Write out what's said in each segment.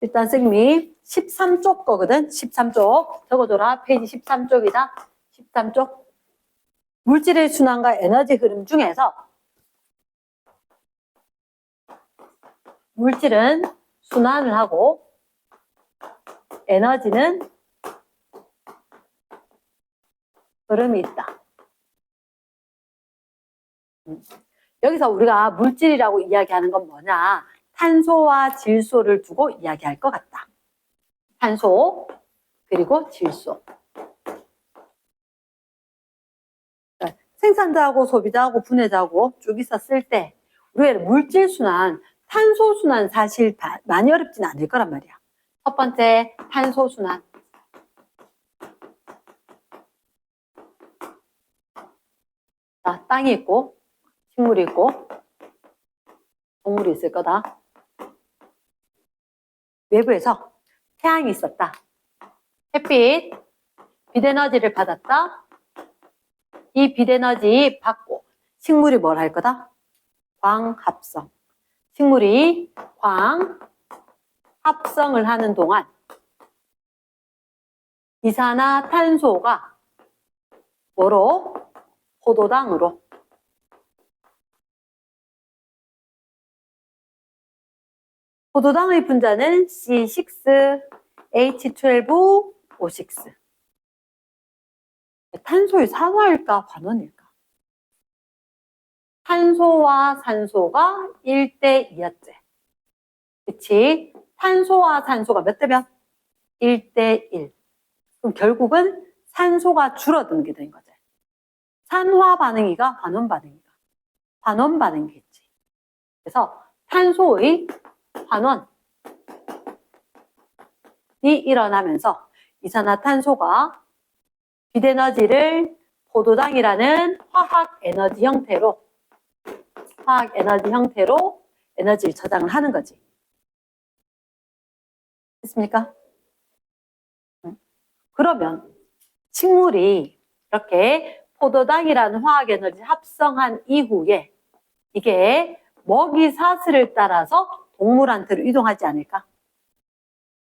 일단 쌤이 13쪽 거거든. 13쪽. 적어줘라. 페이지 13쪽이다. 13쪽. 물질의 순환과 에너지 흐름 중에서 물질은 순환을 하고 에너지는 흐름이 있다. 여기서 우리가 물질이라고 이야기하는 건 뭐냐? 탄소와 질소를 두고 이야기할 것 같다. 탄소 그리고 질소. 생산자하고 소비자하고 분해자하고 쭉 있었을 때 우리가 물질 순환, 탄소 순환 사실 많이 어렵진 않을 거란 말이야. 첫 번째 탄소 순환. 자, 땅이 있고 식물이 있고 동물이 있을 거다. 외부에서 태양이 있었다. 햇빛, 빛에너지를 받았다. 이 빛에너지 받고 식물이 뭘 할 거다? 광합성. 식물이 광합성을 하는 동안 이산화탄소가 뭐로? 포도당으로. 포도당의 분자는 C6H12O6. 탄소의 산화일까 반원일까? 탄소와 산소가 1대2였지. 그치? 탄소와 산소가 몇 대 몇? 1대1. 그럼 결국은 산소가 줄어드는 게 된 거지. 산화 반응이가 반원 반응이가? 반원 반응이겠지. 그래서 탄소의 환원이 일어나면서 이산화탄소가 빛에너지를 포도당이라는 화학 에너지 형태로 에너지를 저장을 하는 거지. 됐습니까? 그러면 식물이 이렇게 포도당이라는 화학 에너지를 합성한 이후에 이게 먹이 사슬을 따라서 동물한테로 이동하지 않을까?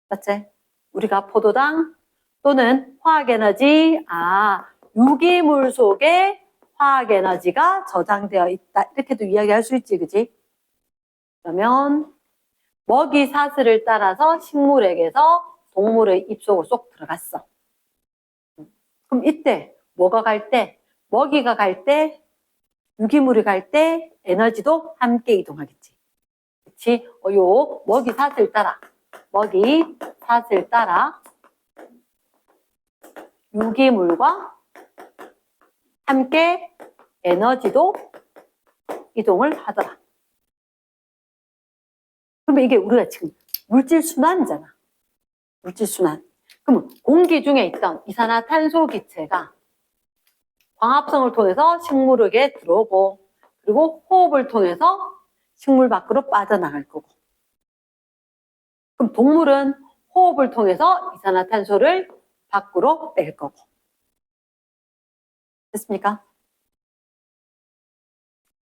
맞지? 우리가 포도당 또는 화학에너지, 유기물 속에 화학에너지가 저장되어 있다. 이렇게도 이야기할 수 있지, 그지? 그러면 먹이 사슬을 따라서 식물에게서 동물의 입속으로 쏙 들어갔어. 그럼 이때 뭐가 갈 때? 먹이가 갈 때, 유기물이 갈 때 에너지도 함께 이동하겠지. 그치? 요 먹이 사슬 따라 유기물과 함께 에너지도 이동을 하더라. 그러면 이게 우리가 지금 물질 순환이잖아. 물질 순환. 그러면 공기 중에 있던 이산화탄소 기체가 광합성을 통해서 식물에게 들어오고 그리고 호흡을 통해서 식물 밖으로 빠져나갈 거고. 그럼 동물은 호흡을 통해서 이산화탄소를 밖으로 낼 거고. 됐습니까?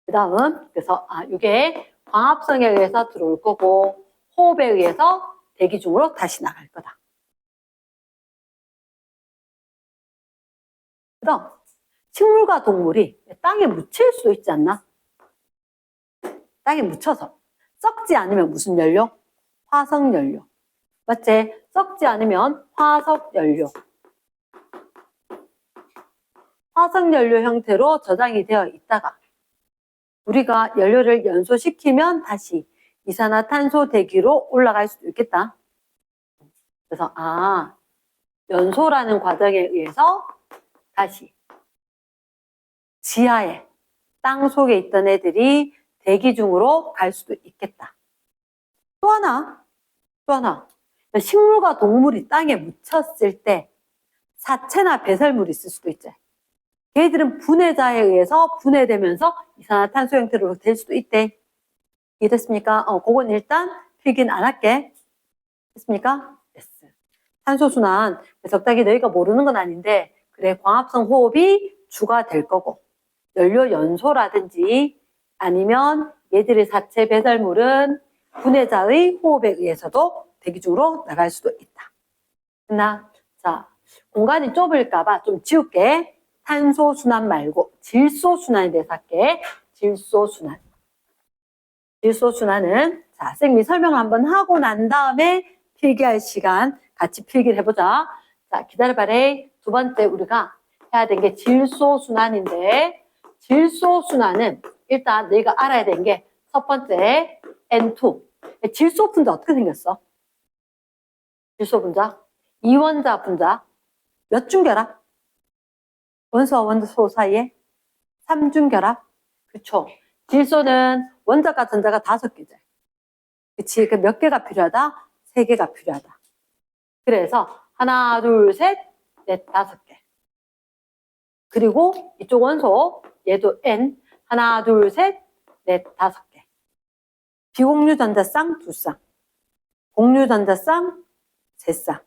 그 다음, 그래서, 이게 광합성에 의해서 들어올 거고, 호흡에 의해서 대기 중으로 다시 나갈 거다. 그 다음, 식물과 동물이 땅에 묻힐 수도 있지 않나? 땅에 묻혀서. 썩지 않으면 무슨 연료? 화석연료. 맞지? 썩지 않으면 화석연료. 화석연료 형태로 저장이 되어 있다가 우리가 연료를 연소시키면 다시 이산화탄소 대기로 올라갈 수도 있겠다. 그래서 연소라는 과정에 의해서 다시 지하에 땅 속에 있던 애들이 대기 중으로 갈 수도 있겠다. 또 하나 식물과 동물이 땅에 묻혔을 때 사체나 배설물이 있을 수도 있지. 걔들은 분해자에 의해서 분해되면서 이산화탄소 형태로 될 수도 있대. 이해됐습니까? 그건 일단 필기는 안 할게. 됐습니까? 됐어. 탄소순환, 적당히 너희가 모르는 건 아닌데 그래, 광합성 호흡이 주가 될 거고 연료 연소라든지 아니면 얘들의 사체 배설물은 분해자의 호흡에 의해서도 대기중으로 나갈 수도 있다. 자, 공간이 좁을까봐 좀 지울게. 탄소순환 말고 질소순환에 대해서 할게. 질소순환. 질소순환은 자, 선생님이 설명을 한번 하고 난 다음에 필기할 시간 같이 필기를 해보자. 자, 기다려봐래. 두 번째 우리가 해야 되는 게 질소순환인데, 질소순환은 일단 너희가 알아야 되는 게 첫 번째 N2. 질소 분자 어떻게 생겼어? 질소 분자, 이원자 분자, 몇 중 결합? 원소와 원소 사이에 3중 결합. 그쵸? 질소는 원자가 전자가 5개죠. 그치? 그 몇 개가 필요하다? 3개가 필요하다. 그래서 하나, 둘, 셋, 넷, 5개. 그리고 이쪽 원소, 얘도 N. 하나, 둘, 셋, 넷, 5개. 비공유 전자쌍 2쌍. 공유 전자쌍 3쌍.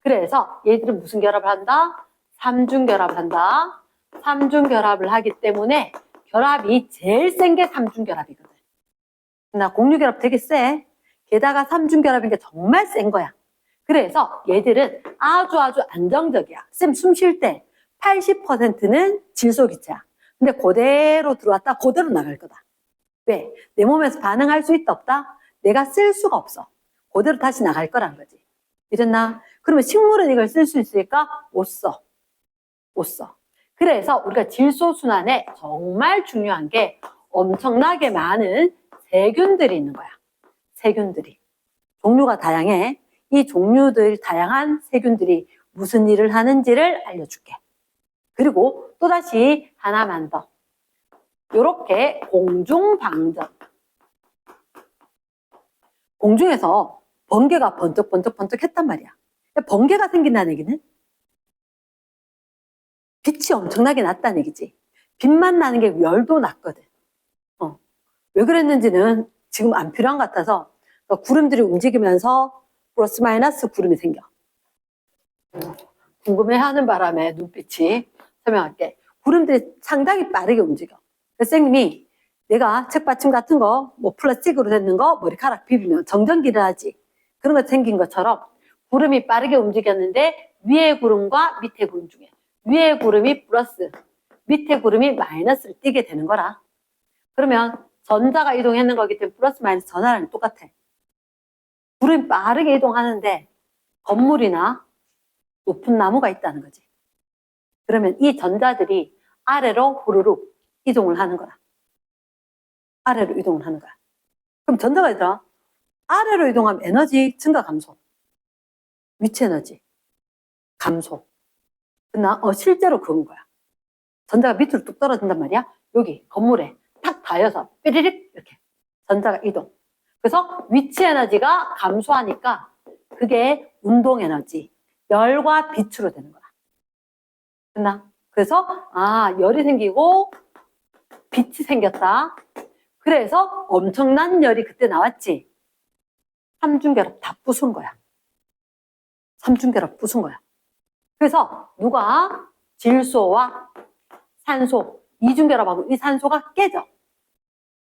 그래서 얘들은 무슨 결합을 한다? 3중 결합을 한다. 3중 결합을 하기 때문에 결합이 제일 센 게 3중 결합이거든. 나 공유 결합 되게 세. 게다가 3중 결합인 게 정말 센 거야. 그래서 얘들은 아주 안정적이야. 쌤 숨 쉴 때 80%는 질소 기체야. 근데 그대로 들어왔다 그대로 나갈 거다. 왜? 내 몸에서 반응할 수 있다 없다? 내가 쓸 수가 없어. 그대로 다시 나갈 거란 거지. 이랬나? 그러면 식물은 이걸 쓸 수 있을까? 못 써. 못 써. 그래서 우리가 질소순환에 정말 중요한 게 엄청나게 많은 세균들이 있는 거야. 세균들이. 종류가 다양해. 이 종류들 다양한 세균들이 무슨 일을 하는지를 알려줄게. 그리고 또다시 하나만 더. 요렇게 공중방전. 공중에서 번개가 번쩍 했단 말이야. 번개가 생긴다는 얘기는 빛이 엄청나게 났다는 얘기지. 빛만 나는 게 열도 났거든. 왜 그랬는지는 지금 안 필요한 것 같아서 구름들이 움직이면서 플러스 마이너스 구름이 생겨. 궁금해하는 바람에 눈빛이 설명할게. 구름들이 상당히 빠르게 움직여. 선생님이 내가 책받침 같은 거, 뭐 플라스틱으로 되는 거, 머리카락 비비면 정전기를 하지. 그런 거 생긴 것처럼 구름이 빠르게 움직였는데 위에 구름과 밑에 구름 중에 위에 구름이 플러스, 밑에 구름이 마이너스를 띠게 되는 거라. 그러면 전자가 이동했는 거기 때문에 플러스 마이너스 전하랑 똑같아. 구름이 빠르게 이동하는데 건물이나 높은 나무가 있다는 거지. 그러면 이 전자들이 아래로 후루룩 이동을 하는 거야. 아래로 이동을 하는 거야. 그럼 전자가 얘들아, 아래로 이동하면 에너지 증가 감소. 위치 에너지 감소. 실제로 그런 거야. 전자가 밑으로 뚝 떨어진단 말이야. 여기 건물에 탁 닿여서 삐리릭 이렇게 전자가 이동. 그래서 위치 에너지가 감소하니까 그게 운동 에너지, 열과 빛으로 되는 거야. 됐나? 그래서 열이 생기고 빛이 생겼다. 그래서 엄청난 열이 그때 나왔지. 삼중결합 다 부순 거야. 삼중결합 부순 거야. 그래서 누가 질소와 산소, 이중결합하고 이 산소가 깨져.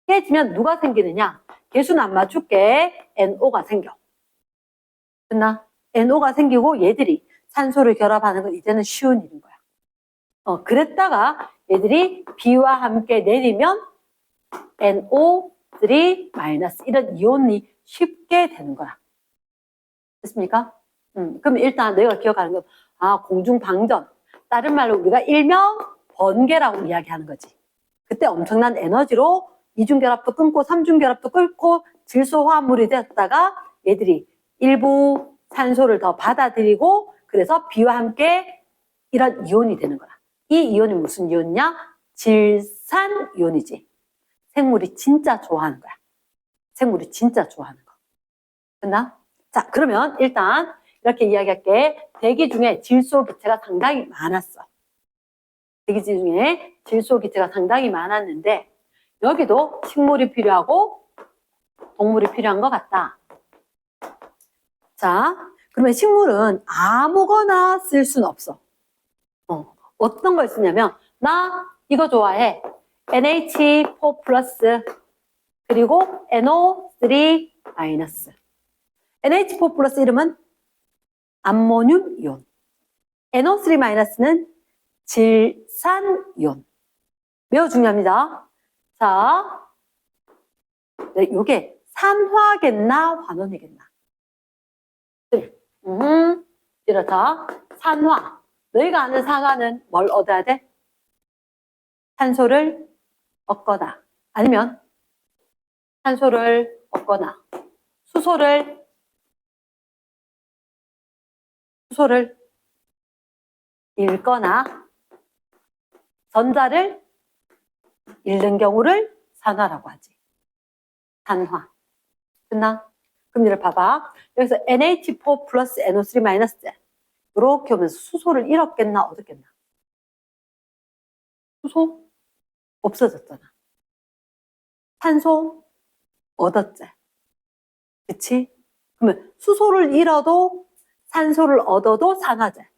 깨지면 누가 생기느냐? 개수는 안 맞출게. NO가 생겨. 됐나? NO가 생기고 얘들이 산소를 결합하는 건 이제는 쉬운 일인 거야. 그랬다가 얘들이 B와 함께 내리면 NO3- 이런 이온이 쉽게 되는 거야. 됐습니까? 그럼 일단 내가 기억하는 건 공중방전. 다른 말로 우리가 일명 번개라고 이야기하는 거지. 그때 엄청난 에너지로 이중결합도 끊고 삼중결합도 끊고 질소화합물이 됐다가 얘들이 일부 산소를 더 받아들이고 그래서 B와 함께 이런 이온이 되는 거야. 이 이온이 무슨 이온이냐? 질산 이온이지. 생물이 진짜 좋아하는 거야. 생물이 진짜 좋아하는 거. 됐나? 자, 그러면 일단 이렇게 이야기할게. 대기 중에 질소 기체가 상당히 많았어. 대기 중에 질소 기체가 상당히 많았는데 여기도 식물이 필요하고 동물이 필요한 것 같다. 자, 그러면 식물은 아무거나 쓸 수는 없어. 어떤 걸 쓰냐면 나 이거 좋아해. NH4+ 그리고 NO3-. NH4 플러스 이름은 암모늄 이온. NO3 마이너스는 질산 이온. 매우 중요합니다. 자, 네, 요게 산화겠나 환원이겠나? 이렇다. 산화. 너희가 아는 산화는 뭘 얻어야 돼? 탄소를 얻거나 아니면 탄소를 얻거나 수소를 잃거나 전자를 잃는 경우를 산화라고 하지. 산화. 됐나? 그럼 이를 봐봐. 여기서 NH4 플러스 NO3 마이너스 이렇게 오면서 수소를 잃었겠나 얻었겠나? 수소 없어졌잖아. 탄소 얻었지. 그치? 그러면 수소를 잃어도 산소를 얻어도 산화제.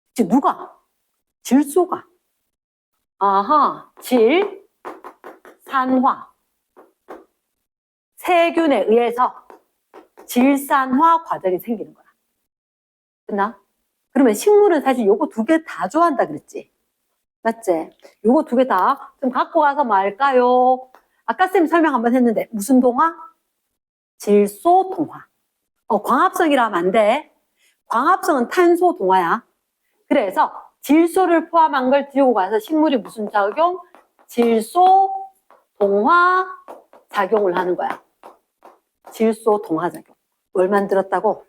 그치? 누가? 질소가. 아하, 질, 산화. 세균에 의해서 질산화 과정이 생기는 거야. 됐나? 그러면 식물은 사실 요거 두 개 다 좋아한다 그랬지? 맞지? 요거 두 개 다 좀 갖고 가서 뭐 할까요? 아까 쌤이 설명 한번 했는데 무슨 동화? 질소 동화. 광합성이라 하면 안 돼. 광합성은 탄소 동화야. 그래서 질소를 포함한 걸 들고 가서 식물이 무슨 작용? 질소 동화 작용을 하는 거야. 질소 동화 작용. 뭘 만들었다고?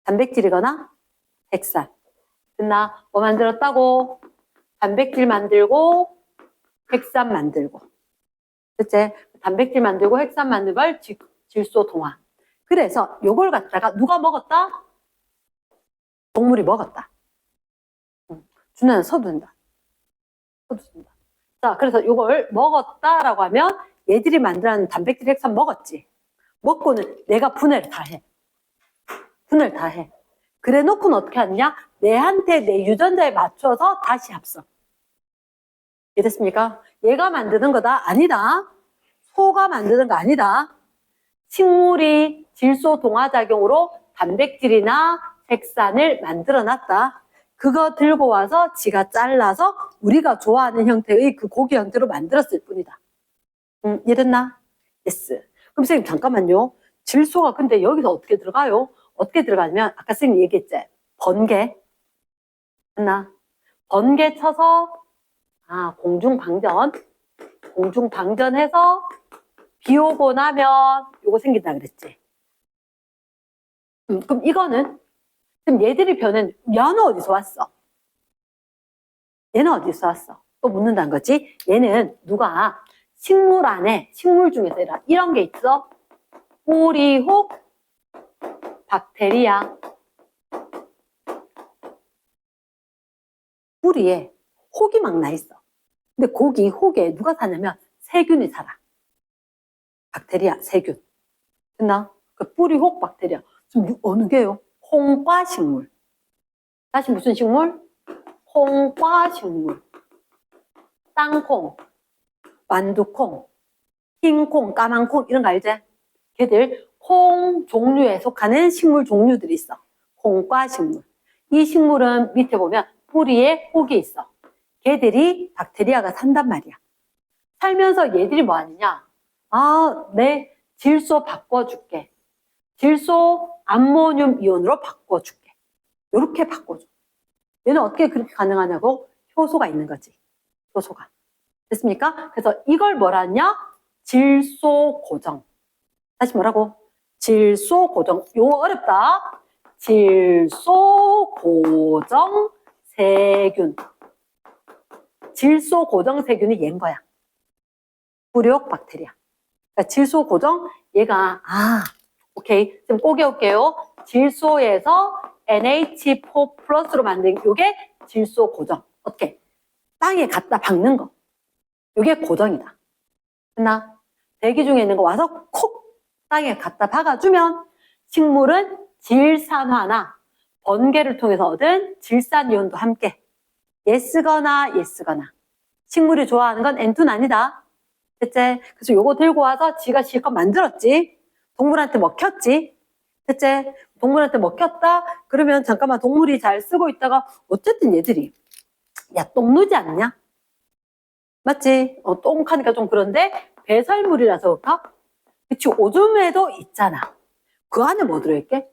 단백질이거나 핵산. 됐나? 뭐 만들었다고? 단백질 만들고 핵산 만들고. 그치? 단백질 만들고 핵산 만든 걸 질소 동화. 그래서 요걸 갖다가 누가 먹었다? 동물이 먹었다. 준호는 서둔다. 서둔다. 자, 그래서 요걸 먹었다라고 하면 얘들이 만들어낸 단백질 핵산 먹었지. 먹고는 내가 분해를 다 해. 분해를 다 해. 그래 놓고는 어떻게 하느냐? 내한테 내 유전자에 맞춰서 다시 합성. 이해됐습니까? 얘가 만드는 거다? 아니다. 소가 만드는 거 아니다. 식물이 질소 동화작용으로 단백질이나 핵산을 만들어 놨다. 그거 들고 와서 지가 잘라서 우리가 좋아하는 형태의 그 고기 형태로 만들었을 뿐이다. 이랬나? 예스. 그럼 선생님 잠깐만요. 질소가 근데 여기서 어떻게 들어가요? 어떻게 들어가냐면 아까 선생님 얘기했지? 번개. 했나? 번개 쳐서 공중방전해서 비 오고 나면 요거 생긴다 그랬지. 그럼 이거는 그럼 얘들이 변한 얘는 어디서 왔어? 얘는 어디서 왔어? 또 묻는다는 거지. 얘는 누가 식물 안에 식물 중에서 이런 게 있어. 뿌리혹 박테리아. 뿌리에 혹이 막 나 있어. 근데 거기 혹에 누가 사냐면 세균이 살아. 박테리아, 세균. 됐나? 그 뿌리혹 박테리아. 지금 어느 게요? 콩과 식물. 다시 무슨 식물? 콩과 식물. 땅콩, 완두콩, 흰콩, 까만콩 이런 거 알지? 걔들 콩 종류에 속하는 식물 종류들이 있어. 콩과 식물. 이 식물은 밑에 보면 뿌리에 혹이 있어. 걔들이 박테리아가 산단 말이야. 살면서 얘들이 뭐 하느냐? 내 질소 바꿔줄게. 질소 암모늄 이온으로 바꿔줄게. 이렇게 바꿔줘. 얘는 어떻게 그렇게 가능하냐고? 효소가 있는 거지. 효소가. 됐습니까? 그래서 이걸 뭐라 하냐? 질소 고정. 다시 뭐라고? 질소 고정. 용어 어렵다. 질소 고정 세균. 질소 고정 세균이 얘인 거야. 뿌리혹 박테리아. 그러니까 질소 고정, 얘가, 오케이. 좀 꼬개올게요. 질소에서 NH4 플러스로 만든 요게 질소 고정. 어떻게? 땅에 갖다 박는 거. 요게 고정이다. 됐나? 대기 중에 있는 거 와서 콕 땅에 갖다 박아주면 식물은 질산화나 번개를 통해서 얻은 질산이온도 함께 예스거나 예스거나. 식물이 좋아하는 건 N2는 아니다. 됐지? 그래서 요거 들고 와서 지가 실컷 만들었지. 동물한테 먹혔지? 됐지? 동물한테 먹혔다? 그러면 잠깐만 동물이 잘 쓰고 있다가 어쨌든 얘들이 야, 똥 누지 않냐? 맞지? 똥하니까 좀 그런데 배설물이라서 그럴까? 그치, 오줌에도 있잖아. 그 안에 뭐 들어있게?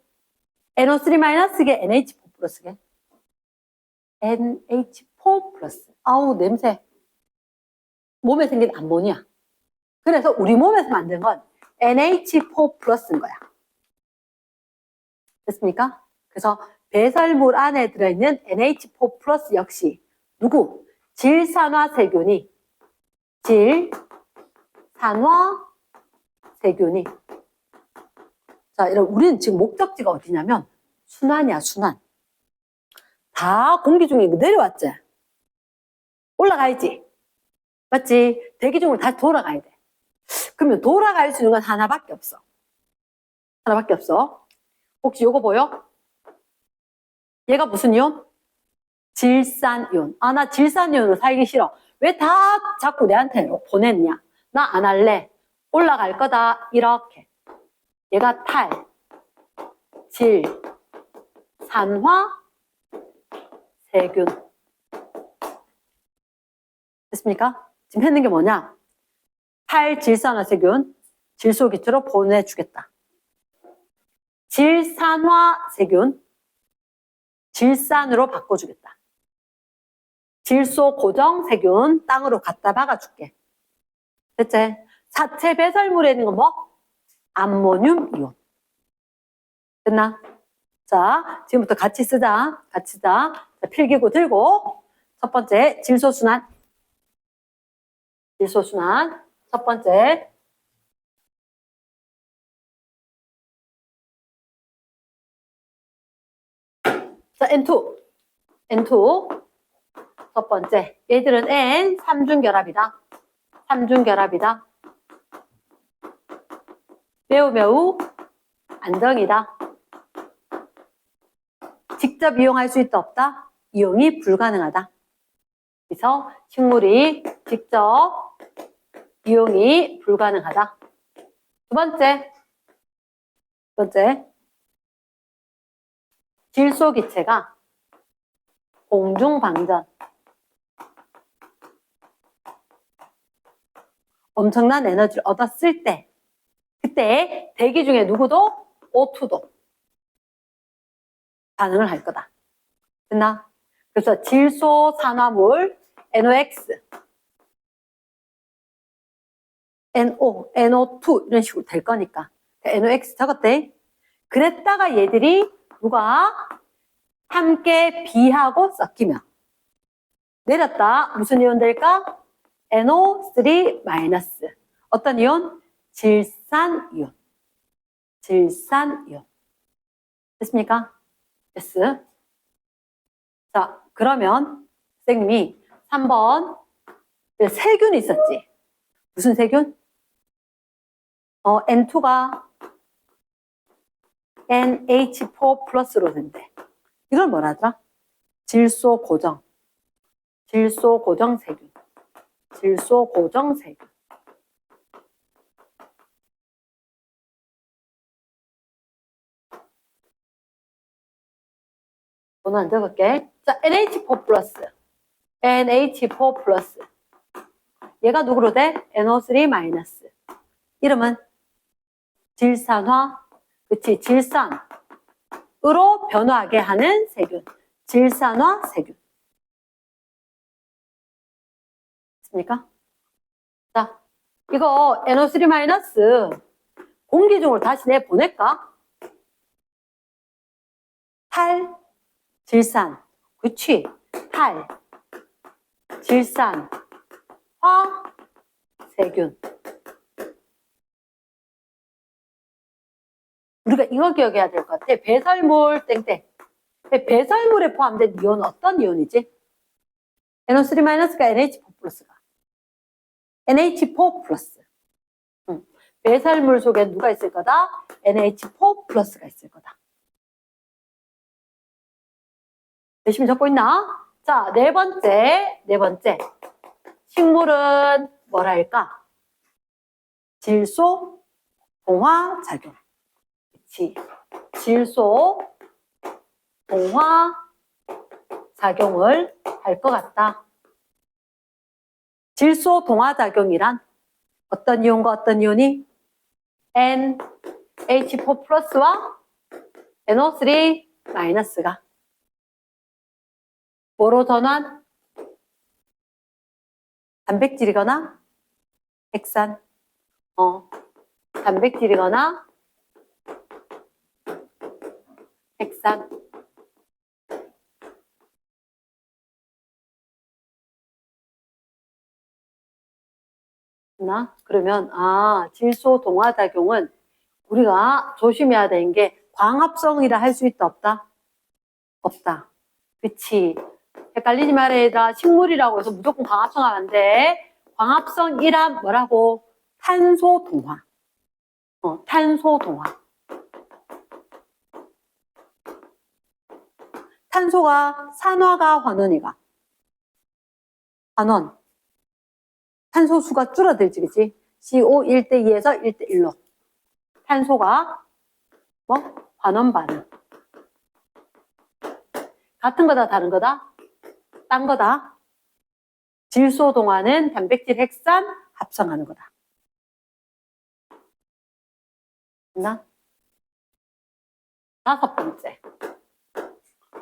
NO3-게 NH4 플러스게? NH4 플러스. 아우, 냄새. 몸에 생긴 암모니아. 그래서 우리 몸에서 만든 건 NH4 플러스인 거야. 됐습니까? 그래서 배설물 안에 들어있는 NH4 플러스 역시 누구? 질산화세균이 질산화세균이 자, 이런 우리는 지금 목적지가 어디냐면 순환이야, 순환. 다 공기 중에 내려왔지? 올라가야지. 맞지? 대기 중으로 다시 돌아가야 돼. 그러면 돌아갈 수 있는 건 하나밖에 없어. 하나밖에 없어. 혹시 요거 보여? 얘가 무슨 이온? 질산이온. 아, 나 질산이온으로 살기 싫어. 왜 다 자꾸 내한테 보냈냐? 나 안 할래. 올라갈 거다. 이렇게. 얘가 탈, 질, 산화, 세균. 됐습니까? 지금 했는 게 뭐냐? 탈질산화세균, 질소기체로 보내주겠다. 질산화세균, 질산으로 바꿔주겠다. 질소고정세균, 땅으로 갖다 박아줄게. 됐지? 사체 배설물에 있는 건 뭐? 암모늄 이온. 됐나? 자, 지금부터 같이 쓰자. 같이 쓰자. 자, 필기구 들고. 첫 번째, 질소순환. 질소순환. 첫 번째. 자, N2. N2. 첫 번째. 얘들은 N, 삼중결합이다. 삼중결합이다. 매우 안정이다. 직접 이용할 수 있다 없다? 이용이 불가능하다. 그래서 식물이 직접 이용이 불가능하다. 두 번째. 질소기체가 공중방전. 엄청난 에너지를 얻었을 때 그때 대기 중에 누구도 O2도 반응을 할 거다. 됐나? 그래서 질소산화물 NOx, NO, NO2 이런 식으로 될 거니까 NOx 적었대. 그랬다가 얘들이 누가 함께 B하고 섞이면 내렸다. 무슨 이온 될까? NO3- 어떤 이온? 질산이온. 질산이온. 됐습니까? yes. 자, 그러면 선생님이 3번 세균이 있었지. 무슨 세균? N2가 NH4 플러스로 된대. 이걸 뭐라 하더라? 질소고정. 질소고정세균. 질소고정세균. 번호 안 적을게. 자, NH4 플러스. NH4 플러스. 얘가 누구로 돼? NO3 마이너스. 이름은 질산화. 그치, 질산으로 변화하게 하는 세균. 질산화 세균. 됐습니까? 자, 이거 NO3 마이너스 공기 중으로 다시 내보낼까? 탈, 질산. 그치? 탈, 질산, 화, 세균. 우리가 이거 기억해야 될 것 같아. 배설물 땡땡. 배설물에 포함된 이온은 어떤 이온이지? NO3-가 NH4 플러스가. NH4 플러스. 배설물 속에 누가 있을 거다? NH4 플러스가 있을 거다. 열심히 적고 있나? 자, 네 번째. 식물은 뭐랄까? 질소 동화작용. 그치. 질소 동화작용을 할 것 같다. 질소 동화작용이란 어떤 이온과 어떤 이온이 NH4 플러스와 NO3 마이너스가 뭐로 전환? 단백질이거나 핵산. 단백질이거나 핵산. 그러면 질소 동화작용은 우리가 조심해야 되는 게 광합성이라 할 수 있다 없다? 없다. 그치. 헷갈리지 말아야 얘들아. 식물이라고 해서 무조건 광합성하면 안 돼. 광합성이란 뭐라고? 탄소 동화. 탄소 동화. 탄소가 산화가 환원이가. 환원. 탄소 수가 줄어들지, 그치? CO 1대2에서 1대1로. 탄소가 환원 반응. 같은 거다, 다른 거다? 딴 거다. 질소 동화는 단백질 핵산 합성하는 거다. 됐나? 5번째.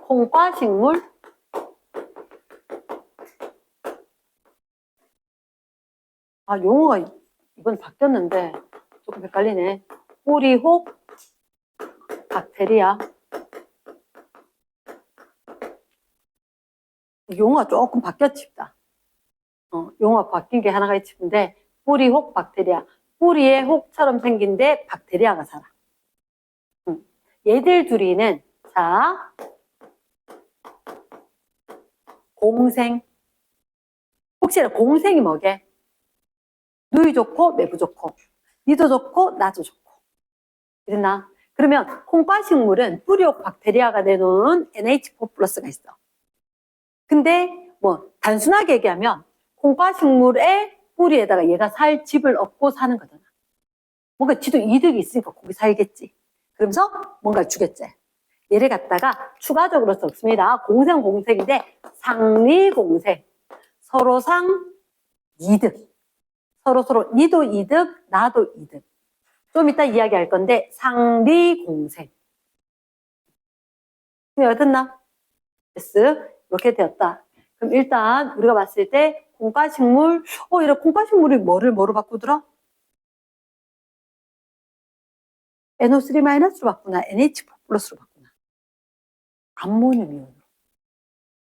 콩과 식물. 용어가 이번 바뀌었는데 조금 헷갈리네. 뿌리혹 박테리아. 용어가 조금 바뀌었습니다. 용어가 바뀐 게 하나가 있는데 뿌리혹 박테리아. 뿌리에 혹처럼 생긴데 박테리아가 살아. 얘들 둘이는 자 공생. 혹시 공생이 뭐게? 누이 좋고 매부 좋고 니도 좋고 나도 좋고 이랬나? 그러면 콩과 식물은 뿌리혹 박테리아가 내놓은 NH4 플러스가 있어. 근데 단순하게 얘기하면 콩과 식물의 뿌리에다가 얘가 살 집을 얻고 사는 거잖아. 뭔가 지도 이득이 있으니까 거기 살겠지. 그러면서 뭔가를 주겠지. 얘를 갖다가 추가적으로 썼습니다. 공생인데 상리공생. 서로상 이득. 서로 니도 이득, 나도 이득. 좀 이따 이야기할 건데 상리공생. 어땠나? 됐어. 이렇게 되었다. 그럼 일단 우리가 봤을 때 콩가식물, 이런 콩가식물이 뭐로 바꾸더라? NO3-로 바꾸나 NH4 플러스로 바꾸나? 암모늄 이온으로.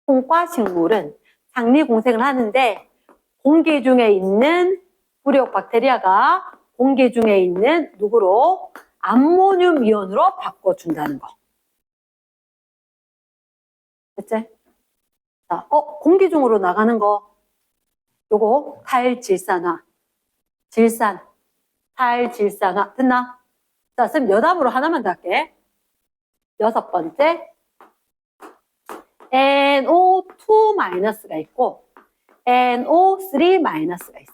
콩과식물은 상리공생을 하는데 공기 중에 있는 뿌리혹 박테리아가 공기 중에 있는 누구로? 암모늄 이온으로 바꿔준다는 거. 됐지? 자, 공기 중으로 나가는 거. 요거 탈질산화. 탈질산화. 됐나? 자, 선생님 여담으로 하나만 더 할게. 6번째. NO2-가 있고 NO3-가 있어.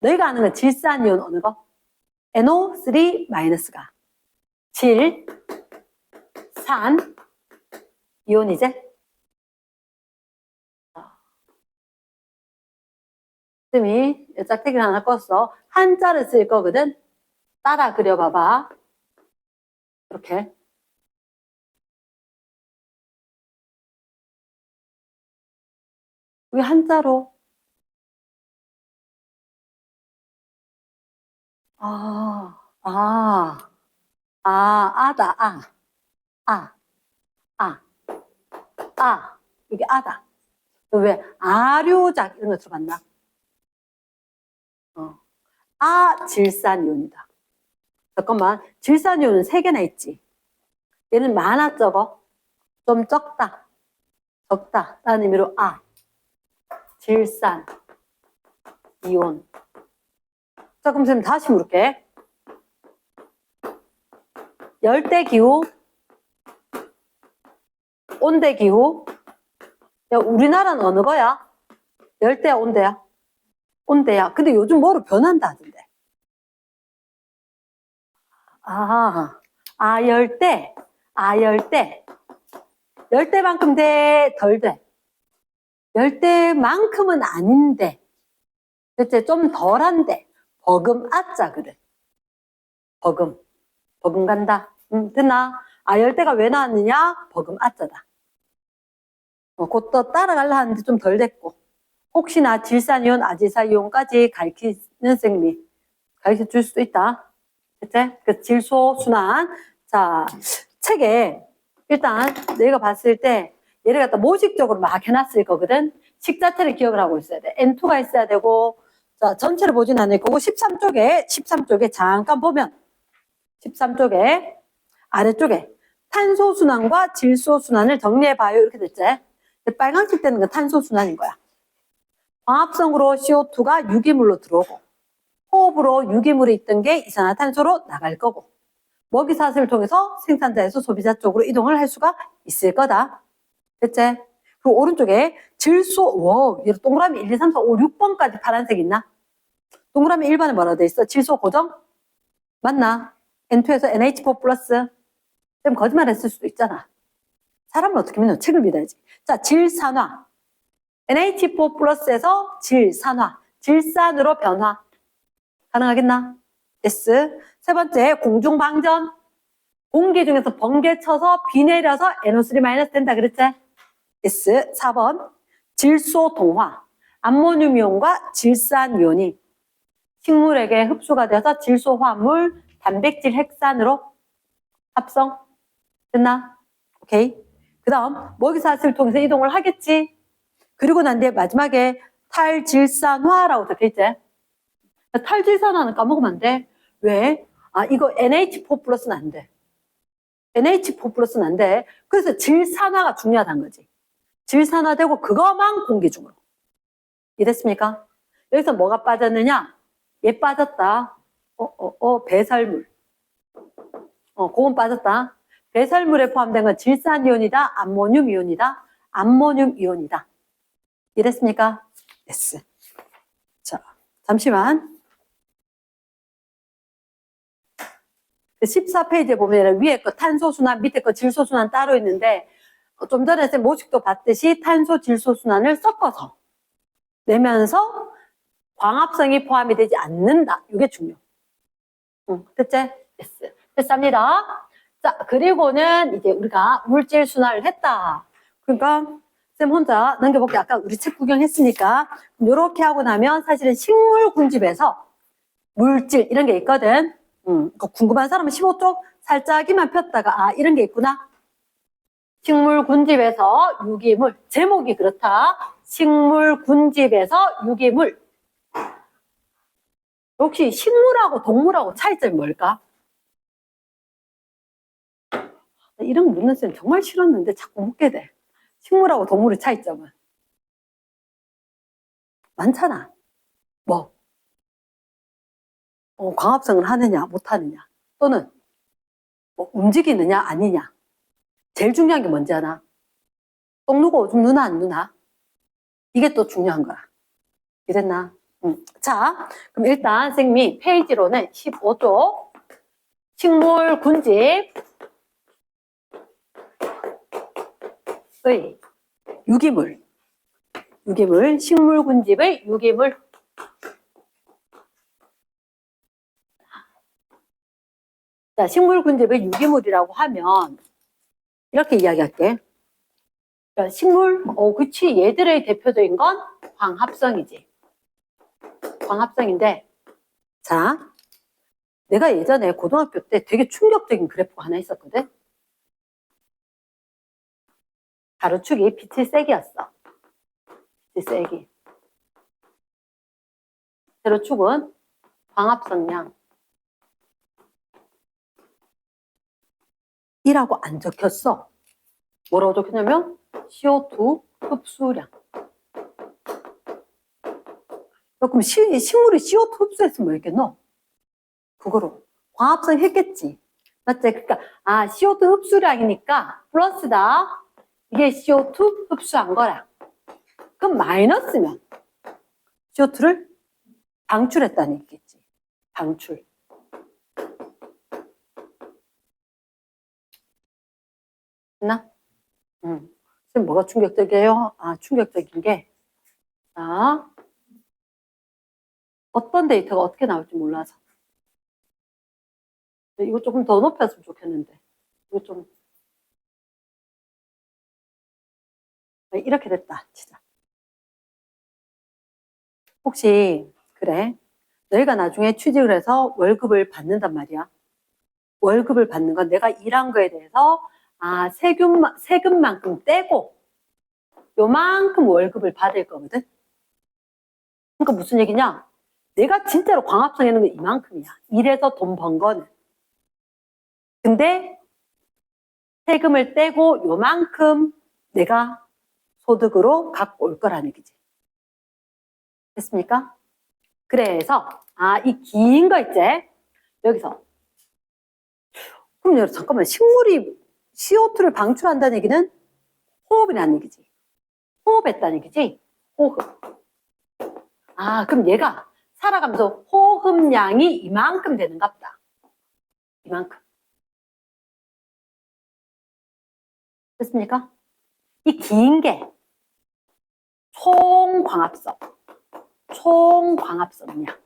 너희가 아는 건 질산이온 어느 거? NO3-가 질, 산, 이온이제. 쌤이 짝대기를 하나 껐어. 한자를 쓸 거거든. 따라 그려봐봐. 이렇게. 여기 한자로. 아다, 여기 아다. 왜? 아류작 이런 거 들어봤나? 질산이온이다. 잠깐만, 질산이온은 3개나 있지. 얘는 많아 적어? 좀 적다. 라는 의미로 질산, 이온. 자, 그럼 선생님 다시 물을게. 열대기후, 온대기후. 야, 우리나라는 어느 거야? 열대야, 온대야? 온대야. 근데 요즘 뭐로 변한다 하던데. 열대만큼 돼, 덜 돼? 열대만큼은 아닌데, 그치? 좀 덜한데, 버금 아자거든. 버금 간다. 됐나? 열대가 왜 나왔느냐? 버금 아자다. 그것도 따라가려 하는데 좀 덜 됐고. 혹시나 질산이온, 아지사이온까지 가르치는 선생님이 가르쳐 줄 수도 있다. 그치? 그 질소순환. 자, 책에 일단 내가 봤을 때 얘를 갖다 모식적으로 막 해놨을 거거든. 식 자체를 기억을 하고 있어야 돼. N2가 있어야 되고, 자, 전체를 보진 않을 거고, 13쪽에 잠깐 보면, 13쪽에, 아래쪽에 탄소순환과 질소순환을 정리해봐요. 이렇게 됐지? 빨간색 되는 건 탄소순환인 거야. 광합성으로 CO2가 유기물로 들어오고, 호흡으로 유기물이 있던 게 이산화탄소로 나갈 거고, 먹이사슬을 통해서 생산자에서 소비자 쪽으로 이동을 할 수가 있을 거다. 됐지? 그리고 오른쪽에 질소, 얘 동그라미 1, 2, 3, 4, 5, 6번까지 파란색 있나? 동그라미 1번에 뭐라고 돼 있어? 질소 고정? 맞나? N2에서 NH4 플러스? 좀 거짓말 했을 수도 있잖아. 사람을 어떻게 믿는? 책을 믿어야지. 자, 질산화. NH4 플러스에서 질산화. 질산으로 변화. 가능하겠나? S. 세 번째, 공중방전. 공기 중에서 번개 쳐서 비 내려서 NO3 마이너스 된다 그랬지? S. 4번, 질소 동화. 암모늄이온과 질산이온이 식물에게 흡수가 되어서 질소 화합물, 단백질 핵산으로 합성. 됐나? 오케이. 그 다음, 먹이사슬을 통해서 이동을 하겠지? 그리고 난 뒤에 마지막에 탈질산화라고 적혀있지? 탈질산화는 까먹으면 안 돼. 왜? 이거 NH4 플러스는 안 돼. NH4 플러스는 안 돼. 그래서 질산화가 중요하다는 거지. 질산화되고 그것만 공기 중으로. 이해됐습니까? 여기서 뭐가 빠졌느냐? 얘 빠졌다. 배설물. 그건 빠졌다. 배설물에 포함된 건 질산이온이다. 암모늄 이온이다. 암모늄 이온이다. 이해됐습니까? S. 자, 잠시만. 14페이지에 보면 위에 거 탄소순환, 밑에 거 질소순환 따로 있는데 좀 전에 모식도 봤듯이 탄소, 질소순환을 섞어서 내면서 광합성이 포함이 되지 않는다. 이게 중요. 됐지? yes. 됐습니다. 자, 그리고는 이제 우리가 물질 순환을 했다. 그러니까 쌤 혼자 넘겨볼게. 아까 우리 책 구경했으니까 이렇게 하고 나면 사실은 식물 군집에서 물질 이런 게 있거든. 궁금한 사람은 15쪽 살짝이만 폈다가 이런 게 있구나. 식물 군집에서 유기물. 제목이 그렇다. 식물 군집에서 유기물. 혹시 식물하고 동물하고 차이점이 뭘까? 이런 거 묻는 쌤 정말 싫었는데 자꾸 묻게 돼. 식물하고 동물의 차이점은 많잖아. 뭐? 광합성을 하느냐 못하느냐 또는 뭐 움직이느냐 아니냐. 제일 중요한 게 뭔지 아나? 똥 누고 오줌 누나 안 누나? 이게 또 중요한 거야. 이랬나? 자, 그럼 일단 선생님이 페이지로는 15쪽 식물 군집의 유기물, 식물 군집의 유기물. 자, 식물 군집의 유기물이라고 하면 이렇게 이야기할게. 자, 식물, 그치. 얘들의 대표적인 건 광합성이지. 광합성인데, 자, 내가 예전에 고등학교 때 되게 충격적인 그래프가 하나 있었거든. 가로축이 빛의 세기였어. 빛의 세기. 세로축은 광합성량. 이라고 안 적혔어. 뭐라고 적혔냐면 CO2 흡수량. 그럼 식물이 CO2 흡수했으면 뭐 했겠노? 그거로 광합성 했겠지. 맞지? 그러니까 CO2 흡수량이니까 플러스다. 이게 CO2 흡수한 거라. 그럼 마이너스면 CO2를 방출했다는 얘기겠지. 방출. 지금 뭐가 충격적이에요? 충격적인 게, 자, 어떤 데이터가 어떻게 나올지 몰라서. 이거 조금 더 높였으면 좋겠는데. 이거 좀, 이렇게 됐다, 진짜. 혹시, 그래. 너희가 나중에 취직을 해서 월급을 받는단 말이야. 월급을 받는 건 내가 일한 거에 대해서, 세금만큼 떼고, 요만큼 월급을 받을 거거든? 그러니까 무슨 얘기냐? 내가 진짜로 광합성 해놓은 게 이만큼이야. 일해서 돈 번 거는. 근데 세금을 떼고 요만큼 내가 소득으로 갖고 올 거라는 얘기지. 됐습니까? 그래서 이 긴 거 있지? 여기서 그럼 여러분 잠깐만, 식물이 CO2를 방출한다는 얘기는 호흡이라는 얘기지. 호흡했다는 얘기지. 호흡. 그럼 얘가 살아가면서 호흡량이 이만큼 되는갑다. 이만큼. 됐습니까? 이 긴 게 총광합성. 총광합성량.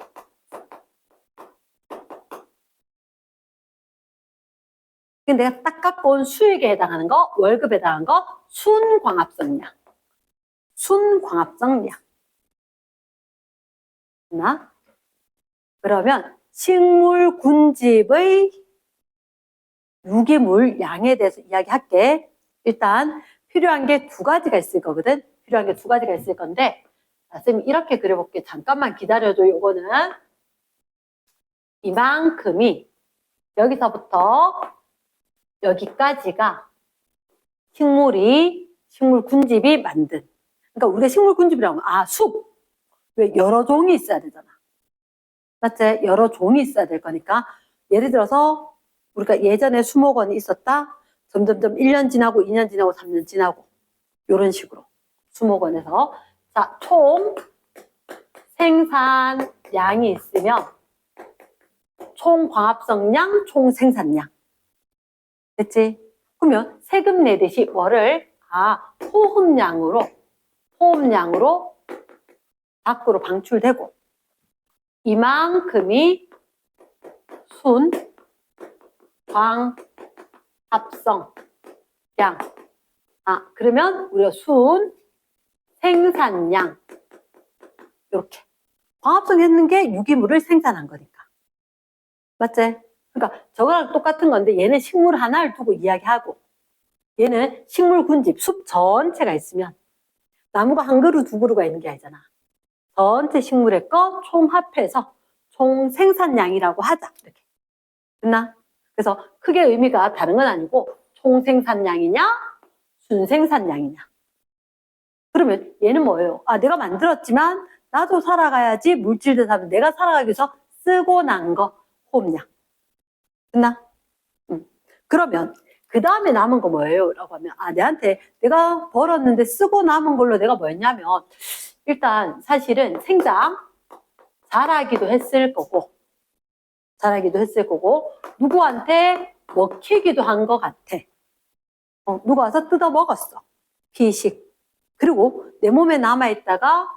내가 딱 갖고 온 수익에 해당하는 거, 월급에 해당하는 거, 순광합성량. 순광합성량. 나? 그러면 식물 군집의 유기물 양에 대해서 이야기할게. 일단 필요한 게 두 가지가 있을 거거든. 필요한 게 두 가지가 있을 건데, 선생님 이렇게 그려볼게. 잠깐만 기다려줘. 요거는 이만큼이 여기서부터 여기까지가 식물 군집이 만든. 그러니까 우리가 식물 군집이라고 하면 숲. 왜 여러 종이 있어야 되잖아. 맞지? 여러 종이 있어야 될 거니까. 예를 들어서 우리가 예전에 수목원이 있었다. 점점점 1년 지나고 2년 지나고 3년 지나고 이런 식으로 수목원에서 자, 총 생산량이 있으면 총 광합성량, 총 생산량. 됐지? 그러면 세금 내듯이 뭐를 호흡량으로 밖으로 방출되고 이만큼이 순 광합성량. 그러면 우리가 순 생산량 이렇게 광합성 했는 게 유기물을 생산한 거니까. 맞지? 그러니까 저거랑 똑같은 건데 얘는 식물 하나를 두고 이야기하고 얘는 식물 군집, 숲 전체가 있으면 나무가 한 그루 두 그루가 있는 게 아니잖아. 전체 식물의 거 총합해서 총 생산량이라고 하자. 이렇게. 됐나? 그래서 크게 의미가 다른 건 아니고 총 생산량이냐 순생산량이냐. 그러면 얘는 뭐예요? 내가 만들었지만 나도 살아가야지 물질들 사면 내가 살아가기 위해서 쓰고 난 거 호흡량. 됐나? 그러면 그 다음에 남은 거 뭐예요? 라고 하면 내한테 내가 벌었는데 쓰고 남은 걸로 내가 뭐였냐면 일단 사실은 생장 자라기도 했을 거고 누구한테 먹히기도 한 것 같아. 누가 와서 뜯어 먹었어. 피식. 그리고 내 몸에 남아있다가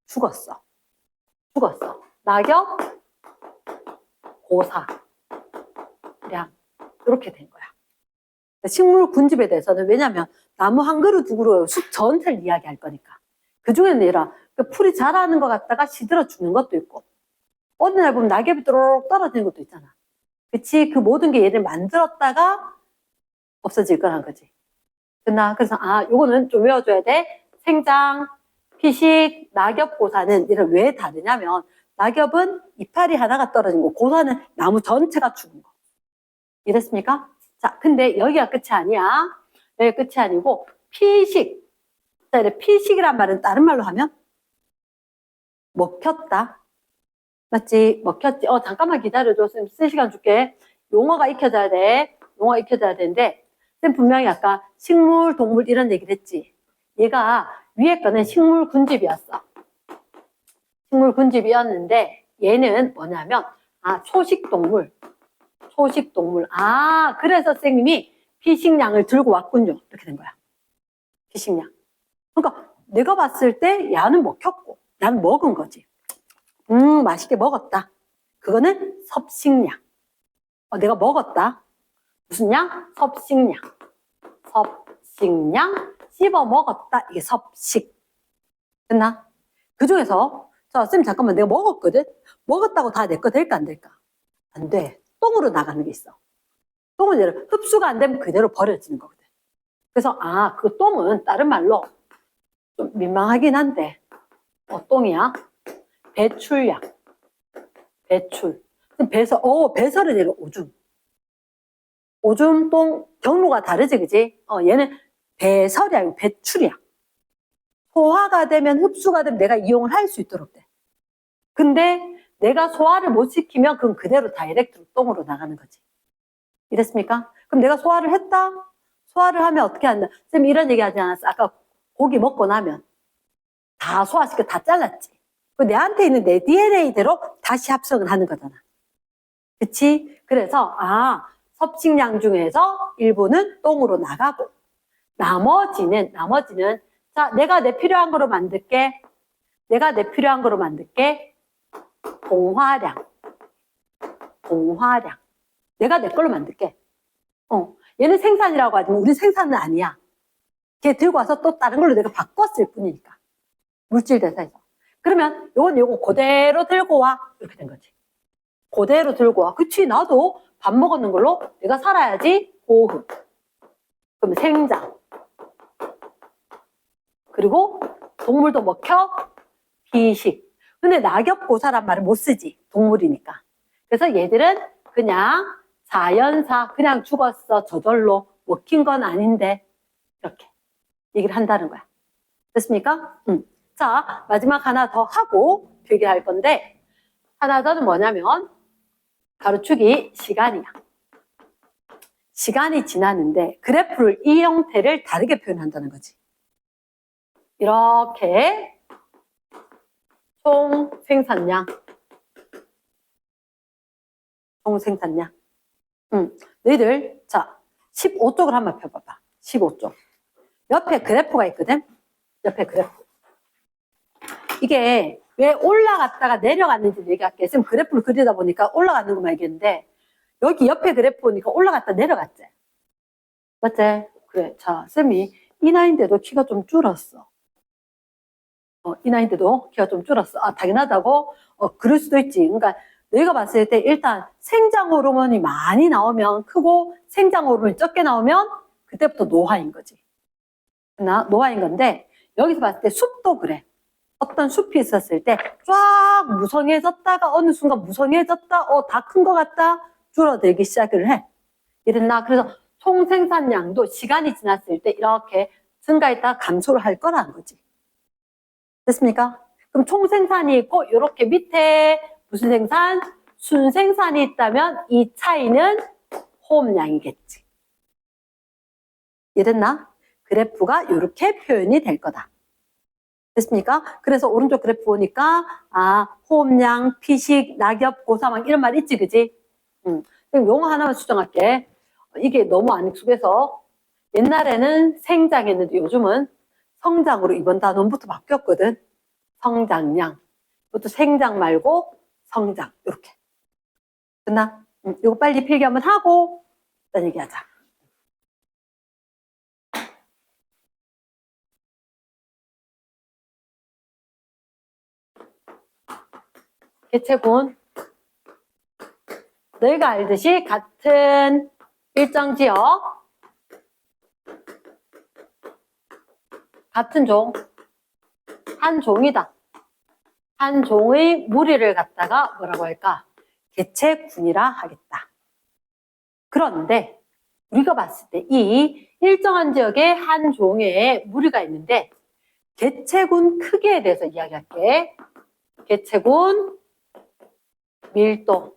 죽었어. 낙엽 고사량 이렇게 된 거야. 식물 군집에 대해서는 왜냐하면 나무 한 그루 두 그루 숲 전체를 이야기할 거니까. 그 중에는 얘라 풀이 자라는 것 같다가 시들어 죽는 것도 있고 어느 날 보면 낙엽이 또록 떨어지는 것도 있잖아. 그치? 그 모든 게 얘를 만들었다가 없어질 거란 거지. 그래서 요거는 좀 외워줘야 돼. 생장, 피식, 낙엽, 고사는 이런 왜 다르냐면 낙엽은 이파리 하나가 떨어진 거, 고사는 나무 전체가 죽은 거. 이랬습니까? 자, 근데 여기가 끝이 아니야. 여기가 끝이 아니고 피식. 자, 피식이란 말은 다른 말로 하면 먹혔다. 맞지? 먹혔지. 잠깐만 기다려줘. 쌤 쓸 시간 줄게. 용어가 익혀져야 돼. 용어가 익혀져야 되는데 쌤 분명히 아까 식물, 동물 이런 얘기를 했지. 얘가 위에 거는 식물 군집이었어. 식물 군집이었는데 얘는 뭐냐면 초식동물. 그래서 선생님이 피식량을 들고 왔군요. 이렇게 된 거야. 피식량. 그러니까 내가 봤을 때 야는 먹혔고 나는 먹은 거지. 맛있게 먹었다. 그거는 섭식량. 내가 먹었다. 무슨 양? 섭식량. 섭식량. 씹어 먹었다. 이게 섭식. 됐나? 그 중에서 자, 쌤 잠깐만 내가 먹었거든? 먹었다고 다 내 거 될까 안 될까? 안 돼. 똥으로 나가는 게 있어. 똥은 얘를 흡수가 안 되면 그대로 버려지는 거거든. 그래서 그 똥은 다른 말로 좀 민망하긴 한데 똥이야. 배출량. 배출. 배설이 내가 오줌. 오줌, 똥, 경로가 다르지, 그지? 얘는 배설이 아니고 배출이야. 소화가 되면 흡수가 되면 내가 이용을 할 수 있도록 돼. 근데 내가 소화를 못 시키면 그건 그대로 다이렉트로 똥으로 나가는 거지. 이랬습니까? 그럼 내가 소화를 했다? 소화를 하면 어떻게 한다? 쌤 이런 얘기 하지 않았어? 아까 고기 먹고 나면 다 소화시켜 다 잘랐지. 내한테 있는 내 DNA대로 다시 합성을 하는 거잖아. 그치? 그래서 섭식량 중에서 일부는 똥으로 나가고 나머지는 자, 내가 내 필요한 거로 만들게. 봉화량. 내가 내 걸로 만들게. 얘는 생산이라고 하지만 우리 생산은 아니야. 걔 들고 와서 또 다른 걸로 내가 바꿨을 뿐이니까. 물질 대사에서. 그러면 요거 그대로 들고 와. 이렇게 된 거지. 그대로 들고 와. 그치, 나도 밥 먹었는 걸로 내가 살아야지. 호흡. 그럼 생장. 그리고 동물도 먹혀. 피식. 근데 낙엽고사란 말을 못 쓰지. 동물이니까. 그래서 얘들은 그냥 자연사, 그냥 죽었어. 저절로 먹힌 건 아닌데. 이렇게 얘기를 한다는 거야. 됐습니까? 자, 마지막 하나 더 하고 표기할 건데, 하나 더는 뭐냐면, 가로축이 시간이야. 시간이 지났는데, 그래프를 이 형태를 다르게 표현한다는 거지. 이렇게, 총 생산량. 너희들, 자, 15쪽을 한번 펴봐봐. 15쪽. 옆에 그래프가 있거든? 옆에 그래프. 이게 왜 올라갔다가 내려갔는지 얘기할게. 쌤 그래프를 그리다 보니까 올라가는 것만 얘기했는데 여기 옆에 그래프 보니까 올라갔다 내려갔지? 맞지? 그래. 자, 쌤이 이 나이인데도 키가 좀 줄었어. 이 나이인데도 키가 좀 줄었어. 당연하다고? 그럴 수도 있지. 그러니까 내가 봤을 때 일단 생장 호르몬이 많이 나오면 크고 생장 호르몬이 적게 나오면 그때부터 노화인 거지. 노화인 건데 여기서 봤을 때 숲도 그래. 어떤 숲이 있었을 때 쫙 무성해졌다가 어느 순간 무성해졌다, 다 큰 것 같다, 줄어들기 시작을 해. 이랬나? 그래서 총 생산량도 시간이 지났을 때 이렇게 증가했다가 감소를 할 거라는 거지. 됐습니까? 그럼 총 생산이 있고 이렇게 밑에 무슨 생산? 순생산이 있다면 이 차이는 호흡량이겠지. 이랬나? 그래프가 이렇게 표현이 될 거다. 됐습니까? 그래서 오른쪽 그래프 보니까 호흡량, 피식, 낙엽, 고사망 이런 말 있지, 그지? 용어 하나만 수정할게. 이게 너무 안 익숙해서 옛날에는 생장했는데 요즘은 성장으로 이번 단원부터 바뀌었거든. 성장량. 이것도 생장 말고 성장. 이렇게. 됐나? 이거 빨리 필기 한번 하고 일단 얘기하자. 개체군. 너희가 알듯이 같은 일정 지역, 같은 종, 한 종이다. 한 종의 무리를 갖다가 뭐라고 할까? 개체군이라 하겠다. 그런데 우리가 봤을 때 이 일정한 지역에 한 종의 무리가 있는데 개체군 크기에 대해서 이야기할게. 개체군 밀도.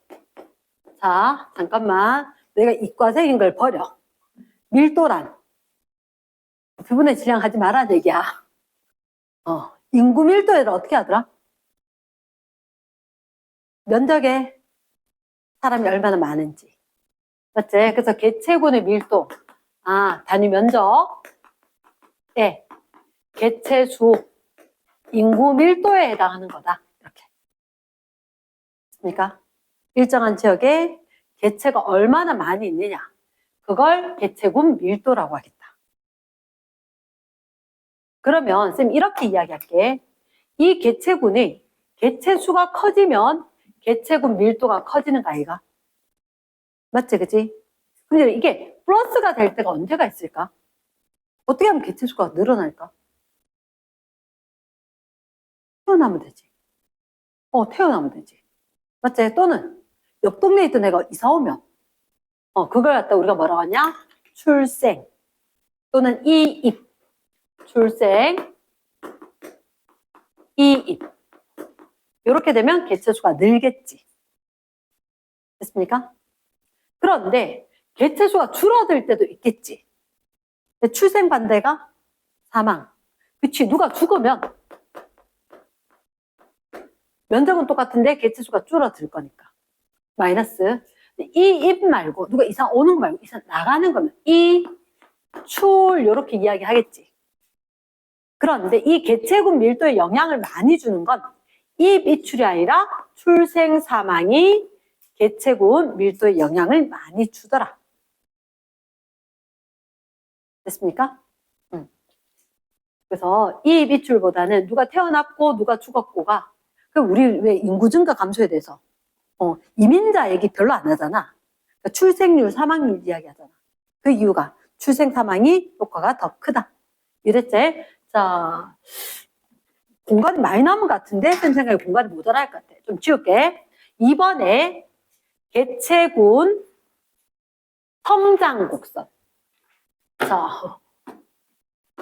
자, 잠깐만. 내가 이과생인 걸 버려. 밀도란 부분의 질량 하지 말라는 얘기야. 인구 밀도를 어떻게 하더라? 면적에 사람이 얼마나 많은지. 맞지? 그래서 개체군의 밀도. 단위 면적, 개체수, 인구 밀도에 해당하는 거다. 이렇게. 그러니까 일정한 지역에 개체가 얼마나 많이 있느냐. 그걸 개체군 밀도라고 하겠다. 그러면 쌤 이렇게 이야기할게. 이 개체군의 개체수가 커지면 개체군 밀도가 커지는 거 아이가? 맞지, 그치? 근데 이게 플러스가 될 때가 언제가 있을까? 어떻게 하면 개체수가 늘어날까? 태어나면 되지. 태어나면 되지. 맞지? 또는 옆 동네에 있던 애가 이사 오면 그걸 갖다 우리가 뭐라고 하냐? 출생 또는 이입. 출생, 이입. 이렇게 되면 개체수가 늘겠지. 됐습니까? 그런데 개체수가 줄어들 때도 있겠지. 출생 반대가 사망. 그치, 누가 죽으면 면적은 똑같은데 개체수가 줄어들 거니까. 마이너스. 이입 말고 누가 이사 오는 거 말고 이사 나가는 거면 이, 출 이렇게 이야기하겠지. 그런데 이 개체군 밀도에 영향을 많이 주는 건 이입, 이출이 아니라 출생, 사망이 개체군 밀도에 영향을 많이 주더라. 됐습니까? 그래서 이입, 이출보다는 누가 태어났고 누가 죽었고가 우리 왜 인구 증가 감소에 대해서 이민자 얘기 별로 안 하잖아. 그러니까 출생률, 사망률 이야기하잖아. 그 이유가 출생, 사망이 효과가 더 크다. 이랬지? 자, 공간이 많이 남은 것 같은데 쌤 생각에 공간이 모자랄 것 같아. 좀 지울게. 2번에 개체군 성장 곡선. 자,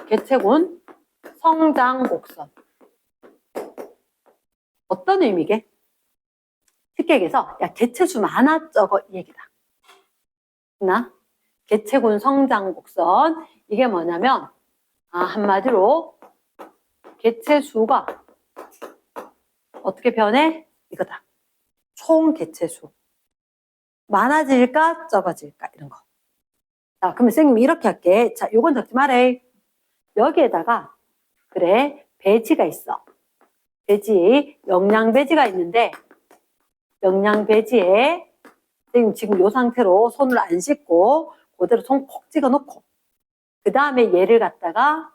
개체군 성장 곡선. 어떤 의미게? 쉽게 얘기해서 야 개체수 많아 적어 이 얘기다. 나 개체군 성장 곡선 이게 뭐냐면 한마디로 개체수가 어떻게 변해? 이거다. 총 개체수. 많아질까 적어질까 이런 거. 자, 그러면 선생님 이렇게 할게. 자, 요건 적지 말해. 여기에다가 그래 배지가 있어. 배지, 영양 배지가 있는데 영양 배지에 선생님 지금 요 상태로 손을 안 씻고 그대로 손 콕 찍어 놓고 그 다음에 얘를 갖다가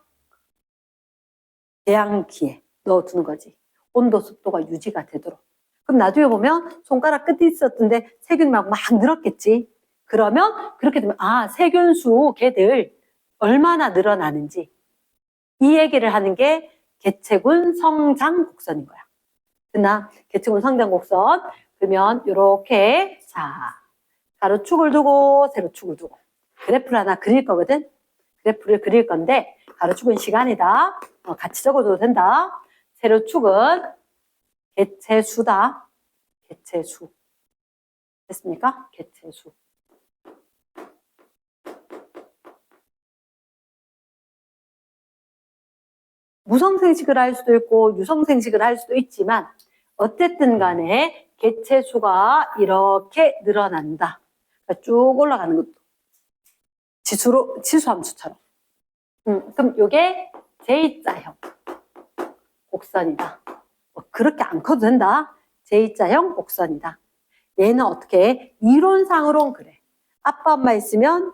배양기에 넣어두는 거지. 온도 습도가 유지가 되도록. 그럼 나중에 보면 손가락 끝에 있었던데 세균 막 늘었겠지. 그러면 그렇게 되면 세균수 걔들 얼마나 늘어나는지 이 얘기를 하는 게 개체군 성장 곡선인 거야. 그나 개체군 성장 곡선 그러면 이렇게 자 가로축을 두고 세로축을 두고 그래프를 하나 그릴 거거든. 그래프를 그릴 건데 가로축은 시간이다. 같이 적어줘도 된다. 세로축은 개체수다. 개체수. 됐습니까? 개체수. 무성생식을 할 수도 있고 유성생식을 할 수도 있지만 어쨌든 간에 개체수가 이렇게 늘어난다. 그러니까 쭉 올라가는 것도 지수함수처럼. 그럼 이게 J자형 곡선이다. 그렇게 안 커도 된다. J자형 곡선이다. 얘는 어떻게 이론상으로는 그래. 아빠 엄마 있으면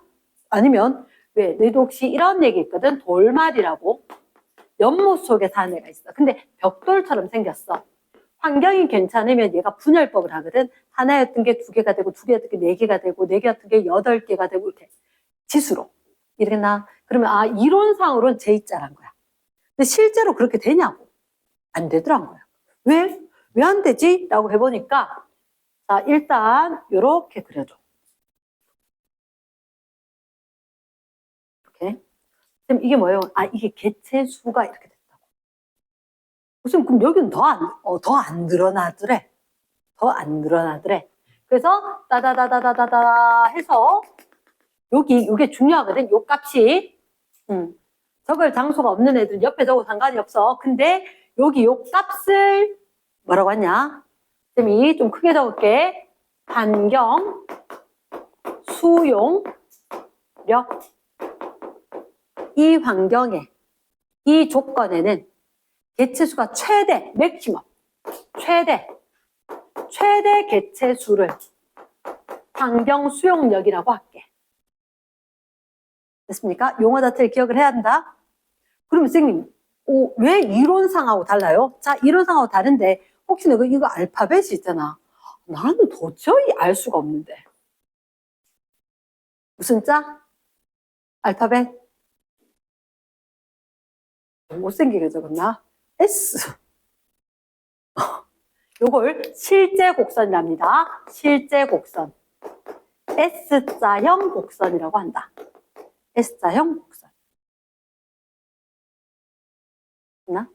아니면 왜 너희도 혹시 이런 얘기 있거든. 돌말이라고 연못 속에 사는 애가 있어. 근데 벽돌처럼 생겼어. 환경이 괜찮으면 얘가 분열법을 하거든. 하나였던 게 2개가 되고 2개였던 게 4개가 되고 4개였던 게 8개가 되고 이렇게 지수로 이래나 그러면 이론상으로는 J자란 거야. 근데 실제로 그렇게 되냐고 안 되더란 거야. 왜? 왜 안 되지? 라고 해보니까 자 일단 요렇게 그려줘. 이렇게. 그럼 이게 뭐예요? 이게 개체수가 이렇게 됐다고. 무슨 그럼 여기는 더 안 늘어나더래. 더 안 늘어나더래. 그래서 따다다다다다다 해서 요게 중요하거든. 요 값이 적을 장소가 없는 애들은 옆에 적어도 상관이 없어. 근데 여기 요 값을 뭐라고 하냐? 쌤이 좀 크게 적을게. 환경 수용력 이 환경에, 이 조건에는 개체수가 최대, 맥시멈, 최대 개체수를 환경 수용력이라고 할게. 됐습니까? 용어 자체를 기억을 해야 한다. 그러면 선생님, 왜 이론상하고 달라요? 자, 이론상하고 다른데 혹시 너 이거 알파벳이 있잖아. 나는 도저히 알 수가 없는데. 무슨 자? 알파벳? 못생기게 적었나? S. 요걸 실제 곡선이랍니다. 실제 곡선. S자형 곡선이라고 한다. S자형 곡선. 나?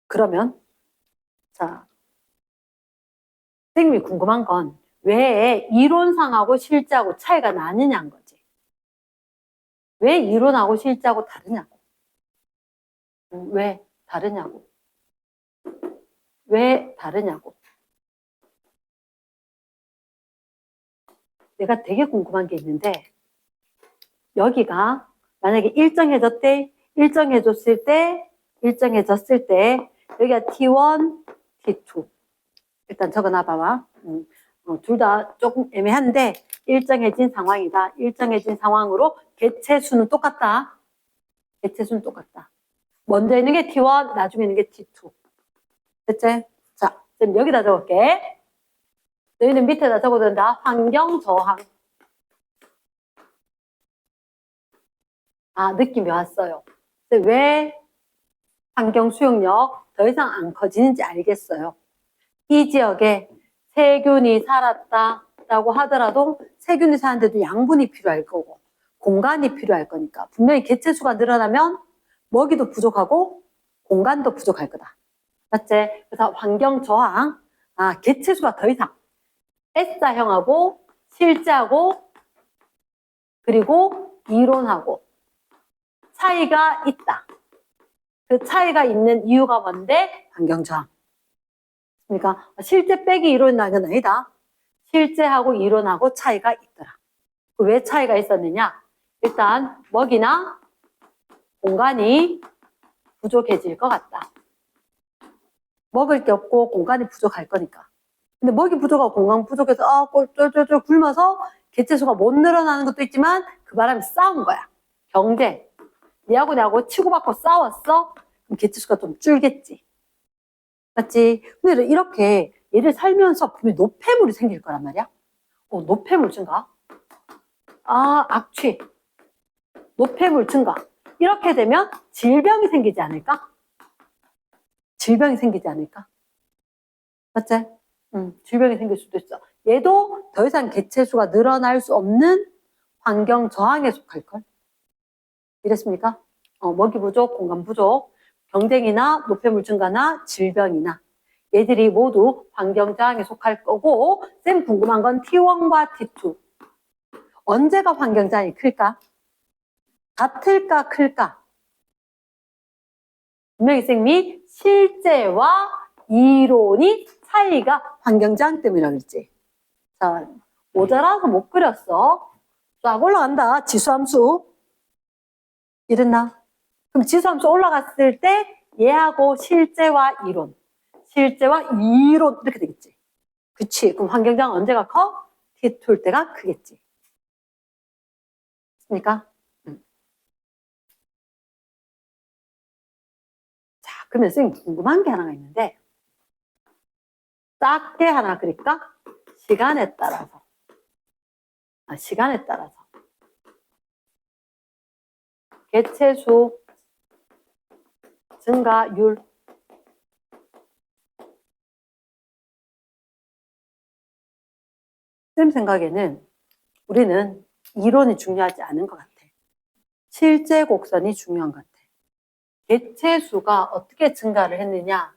그러면, 자, 선생님이 궁금한 건 왜 이론상하고 실제하고 차이가 나느냐는 거지. 왜 이론하고 실제하고 다르냐고. 왜 다르냐고. 왜 다르냐고. 내가 되게 궁금한 게 있는데, 여기가 만약에 일정해졌을 때, 여기가 T1, T2. 일단 적어놔 봐봐. 둘 다 조금 애매한데, 일정해진 상황이다. 일정해진 상황으로 개체수는 똑같다. 개체수는 똑같다. 먼저 있는 게 T1, 나중에 있는 게 T2. 됐지? 자, 그럼 여기다 적을게. 너희는 밑에다 적어도 된다. 환경 저항. 아, 느낌이 왔어요. 근데 왜 환경 수용력 더 이상 안 커지는지 알겠어요. 이 지역에 세균이 살았다라고 하더라도 세균이 사는데도 양분이 필요할 거고 공간이 필요할 거니까 분명히 개체수가 늘어나면 먹이도 부족하고 공간도 부족할 거다. 맞지? 그래서 환경 저항, 개체수가 더 이상 S자형하고 실제하고 그리고 이론하고 차이가 있다. 그 차이가 있는 이유가 뭔데? 환경 저항. 그러니까 실제 빼기 이론 나는 아니다. 실제하고 이론하고 차이가 있더라. 왜 차이가 있었느냐? 일단 먹이나 공간이 부족해질 것 같다. 먹을 게 없고 공간이 부족할 거니까. 근데 먹이 부족하고 공간 부족해서 쫄쫄쫄 굶어서 개체수가 못 늘어나는 것도 있지만 그 바람에 싸운 거야. 경쟁. 니하고 나하고 치고받고 싸웠어? 그럼 개체수가 좀 줄겠지. 맞지? 근데 이렇게 얘를 살면서 분명히 노폐물이 생길 거란 말이야. 노폐물 증가. 악취. 노폐물 증가. 이렇게 되면 질병이 생기지 않을까? 질병이 생기지 않을까? 맞지? 질병이 생길 수도 있어. 얘도 더 이상 개체수가 늘어날 수 없는 환경 저항에 속할걸? 이랬습니까? 먹이 부족, 공간 부족, 경쟁이나 노폐물 증가나 질병이나 얘들이 모두 환경 저항에 속할 거고 쌤 궁금한 건 T1과 T2 언제가 환경 저항이 클까? 같을까 클까? 분명히 쌤이 실제와 이론이 차이가 환경 저항 때문이라고 했지. 자, 모자라서 못 그렸어. 쫙 올라간다. 지수함수. 이랬나? 그럼 지수함수 올라갔을 때 얘하고 실제와 이론 이렇게 되겠지. 그치? 그럼 환경저항 언제가 커? T2일 때가 크겠지. 맞습니까? 자, 그러면 선생님 궁금한 게 하나가 있는데 작게 하나 그릴까? 시간에 따라서 개체수 증가율 쌤 생각에는 우리는 이론이 중요하지 않은 것 같아. 실제 곡선이 중요한 것 같아. 개체수가 어떻게 증가를 했느냐,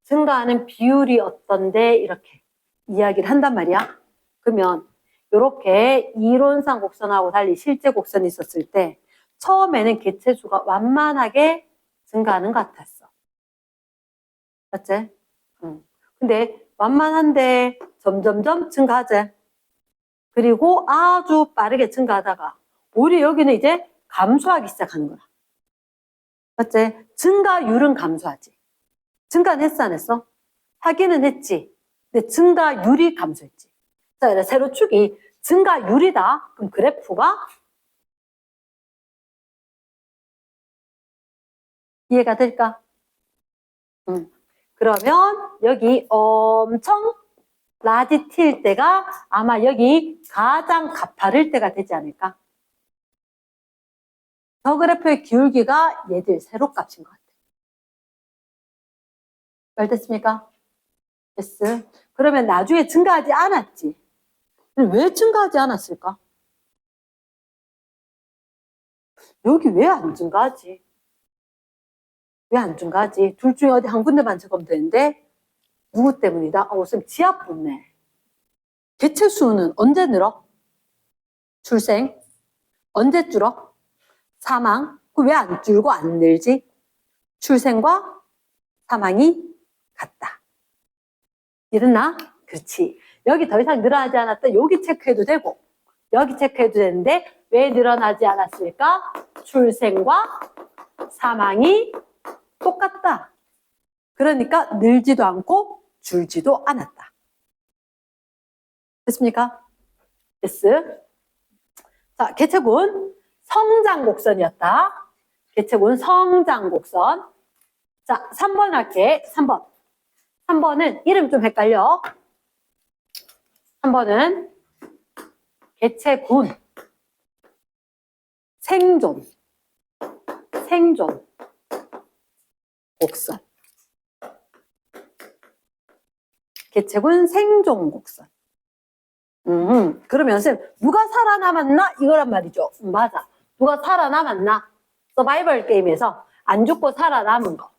증가하는 비율이 어떤데 이렇게 이야기를 한단 말이야. 그러면 이렇게 이론상 곡선하고 달리 실제 곡선이 있었을 때 처음에는 개체수가 완만하게 증가하는 것 같았어. 맞지? 근데 완만한데 점점점 증가하지. 그리고 아주 빠르게 증가하다가 오히려 여기는 이제 감소하기 시작하는 거야. 맞지? 증가율은 감소하지. 증가는 했어, 안 했어? 하기는 했지. 근데 증가율이 감소했지. 자, 세로축이 증가율이다. 그럼 그래프가 이해가 될까? 그러면 여기 엄청 라지 t일 때가 아마 여기 가장 가파를 때가 되지 않을까? 저 그래프의 기울기가 얘들 세로값인 것 같아요. 잘 됐습니까? 됐어. 그러면 나중에 증가하지 않았지. 왜 증가하지 않았을까? 여기 왜 안 증가하지? 왜 안 증가하지? 둘 중에 어디 한 군데만 적으면 되는데 누구 때문이다? 선생님 지압 붙네. 개체 수는 언제 늘어? 출생. 언제 줄어? 사망. 왜 안 줄고 안 늘지? 출생과 사망이 같다. 이랬나? 그렇지. 여기 더 이상 늘어나지 않았다. 여기 체크해도 되고 여기 체크해도 되는데 왜 늘어나지 않았을까? 출생과 사망이 똑같다. 그러니까 늘지도 않고 줄지도 않았다. 됐습니까? 됐어. 자, 개체군 성장곡선이었다. 개체군 성장곡선. 자, 3번 할게. 3번. 3번은 이름 좀 헷갈려. 3번은 개체군 생존 곡선. 개체군 생존 곡선. 그러면 쌤 누가 살아남았나 이거란 말이죠. 맞아. 누가 살아남았나? 서바이벌 게임에서 안 죽고 살아남은 거.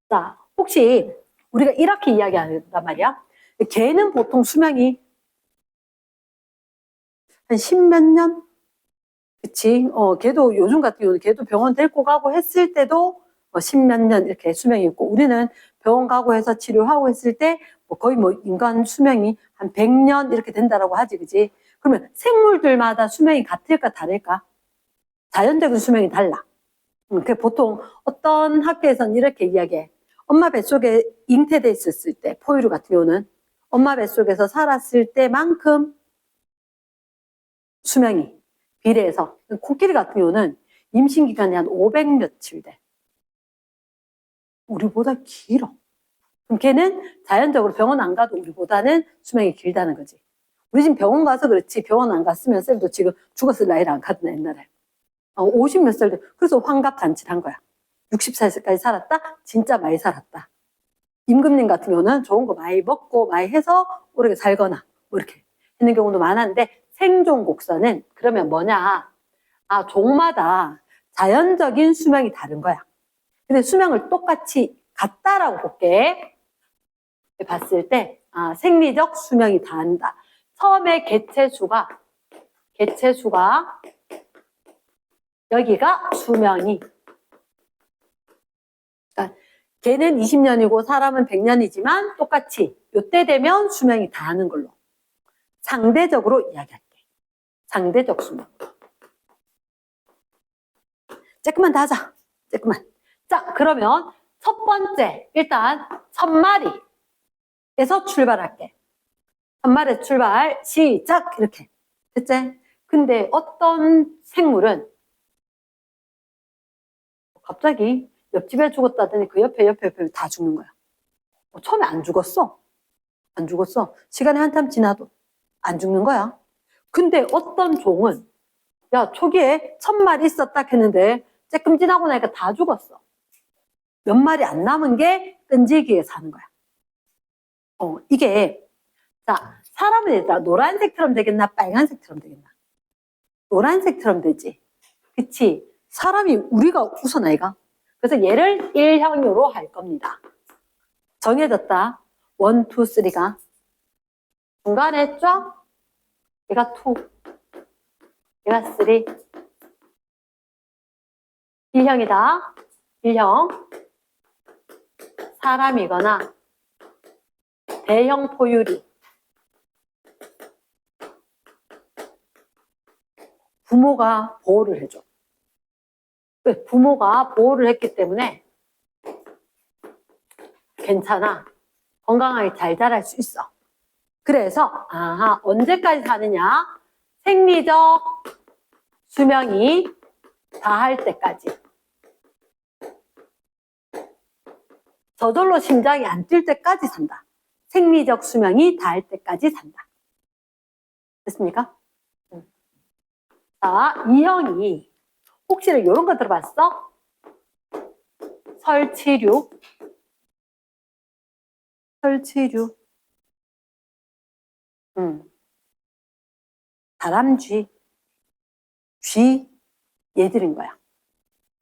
자, 혹시 우리가 이렇게 이야기한단 말이야. 개는 보통 수명이 한 10몇 년? 그치? 걔도 요즘 같은 경우는 걔도 병원 데리고 가고 했을 때도 10몇 년 이렇게 수명이 있고 우리는 병원 가고 해서 치료하고 했을 때 거의 인간 수명이 한 100년 이렇게 된다라고 하지, 그지? 그러면 생물들마다 수명이 같을까 다를까? 자연적인 수명이 달라. 그 보통 어떤 학교에서는 이렇게 이야기해. 엄마 뱃속에 잉태돼 있었을 때, 포유류 같은 경우는 엄마 뱃속에서 살았을 때만큼 수명이 비례해서 코끼리 같은 경우는 임신 기간이 한 500 며칠 돼. 우리보다 길어. 그럼 걔는 자연적으로 병원 안 가도 우리보다는 수명이 길다는 거지. 우리 지금 병원 가서 그렇지 병원 안 갔으면 쌤도 지금 죽었을 나이를 안 가던 옛날에 50 몇 살 돼. 그래서 환갑잔치를 한 거야. 60살까지 살았다? 진짜 많이 살았다. 임금님 같은 경우는 좋은 거 많이 먹고 많이 해서 오래 살거나 뭐 이렇게 있는 경우도 많았는데 생존 곡선은 그러면 뭐냐? 종마다 자연적인 수명이 다른 거야. 근데 수명을 똑같이 같다라고 볼게. 봤을 때 생리적 수명이 다른다. 처음에 개체수가 여기가 수명이 그러니까 걔는 20년이고 사람은 100년이지만 똑같이 요때 되면 수명이 다하는 걸로 상대적으로 이야기할게. 상대적 수명. 조금만 더 하자. 조금만. 자, 그러면 첫 번째 일단 1000마리에서 출발할게. 1000마리 출발 시작 이렇게. 됐지? 근데 어떤 생물은 갑자기 옆집에 죽었다더니 그 옆에 다 죽는 거야. 처음에 안 죽었어. 안 죽었어. 시간이 한참 지나도 안 죽는 거야. 근데 어떤 종은 야 초기에 1000마리 있었다 했는데 조금 지나고 나니까 다 죽었어. 몇 마리 안 남은 게 끈질기게 사는 거야. 이게 자 사람은 일단 노란색처럼 되겠나 빨간색처럼 되겠나? 노란색처럼 되지. 그치? 사람이 우리가 우선 아이가. 그래서 얘를 1형으로 할 겁니다. 정해졌다. 1, 2, 3가. 중간에 쫙 얘가 2, 얘가 3. 1형이다. 1형. 사람이거나 대형 포유류. 부모가 보호를 해줘. 부모가 보호를 했기 때문에 괜찮아. 건강하게 잘 자랄 수 있어. 그래서 언제까지 사느냐? 생리적 수명이 다할 때까지. 저절로 심장이 안 뛸 때까지 산다. 생리적 수명이 다할 때까지 산다. 됐습니까? 자, 이형이 혹시 이런 거 들어봤어? 설치류. 다람쥐. 쥐. 얘들인 거야.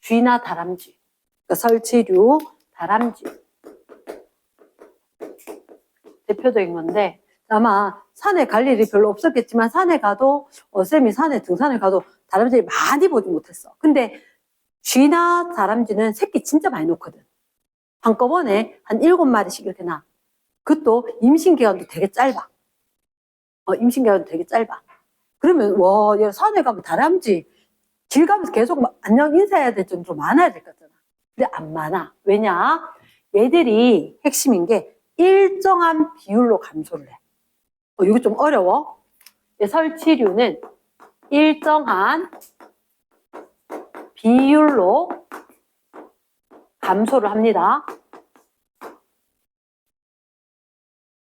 쥐나 다람쥐. 그러니까 설치류, 다람쥐. 대표적인 건데 아마 산에 갈 일이 별로 없었겠지만 산에 가도 쌤이 산에 등산을 가도 다람쥐를 많이 보지 못했어. 근데 쥐나 다람쥐는 새끼 진짜 많이 놓거든. 한꺼번에 한 7마리씩 이렇게 나. 그것도 임신기간도 되게 짧아. 임신기간도 되게 짧아. 그러면 와, 산에 가면 다람쥐 길 가면서 계속 막 안녕 인사해야 될 정도로 많아야 될 거잖아. 근데 안 많아. 왜냐? 얘들이 핵심인 게 일정한 비율로 감소를 해. 이거 좀 어려워. 설치류는 일정한 비율로 감소를 합니다.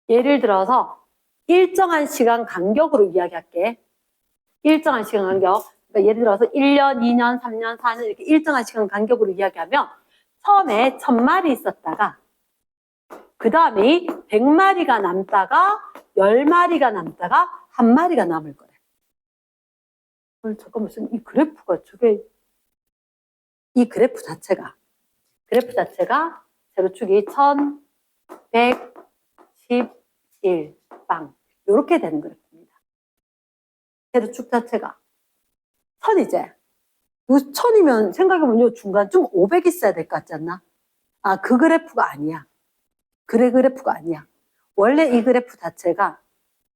예를 들어서 일정한 시간 간격으로 이야기할게. 일정한 시간 간격. 그러니까 예를 들어서 1년, 2년, 3년, 4년 이렇게 일정한 시간 간격으로 이야기하면 처음에 1000마리 있었다가 그 다음에 100마리가 남다가 10마리가 남다가 1마리가 남을 거래. 잠깐만, 이 그래프가 이 그래프 자체가 세로축이 1111빵 이렇게 되는 그래프입니다. 세로축 자체가 1000이제 1000이면 생각해보면 중간쯤 500 있어야 될 것 같지 않나? 그 그래프가 아니야. 그래프가 아니야. 원래 이 그래프 자체가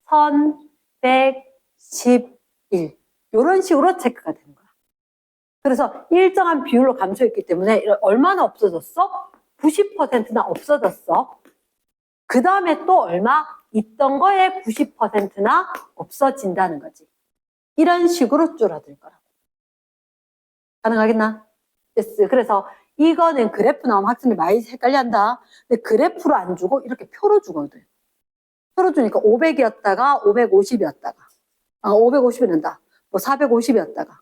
1111 이런 식으로 체크가 되는 거야. 그래서 일정한 비율로 감소했기 때문에 얼마나 없어졌어? 90%나 없어졌어. 그 다음에 또 얼마? 있던 거에 90%나 없어진다는 거지. 이런 식으로 줄어들 거라고. 가능하겠나? yes. 그래서 이거는 그래프 나오면 학생들이 많이 헷갈려한다. 근데 그래프로 안 주고 이렇게 표로 주거든. 표로 주니까 500이었다가 550이었다가 550이란다. 뭐 450이었다가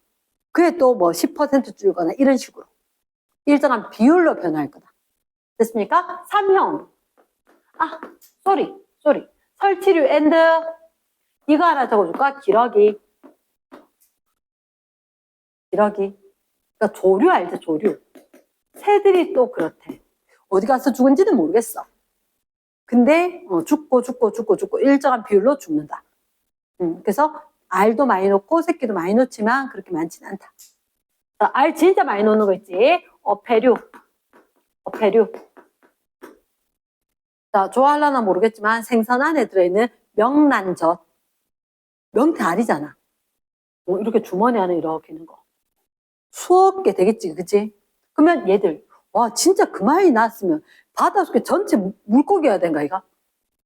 그게 또 뭐 10% 줄거나 이런 식으로 일정한 비율로 변할 거다. 됐습니까? 3형. 쏘리. 설치류 and 이거 하나 적어줄까? 기러기. 그러니까 조류 알죠? 조류. 새들이 또 그렇대. 어디 가서 죽은지는 모르겠어. 근데 죽고 일정한 비율로 죽는다. 그래서 알도 많이 놓고 새끼도 많이 놓지만 그렇게 많지는 않다. 자, 알 진짜 많이 놓는 거 있지? 어패류. 자, 좋아하려나 모르겠지만 생선 안에 들어있는 명란젓. 명태 알이잖아. 이렇게 주머니 안에 이렇게 있는 거. 수억 개 되겠지, 그치? 그러면 얘들, 와, 진짜 그 많이 낳았으면 바닷속에 전체 물고기여야 된가, 이거?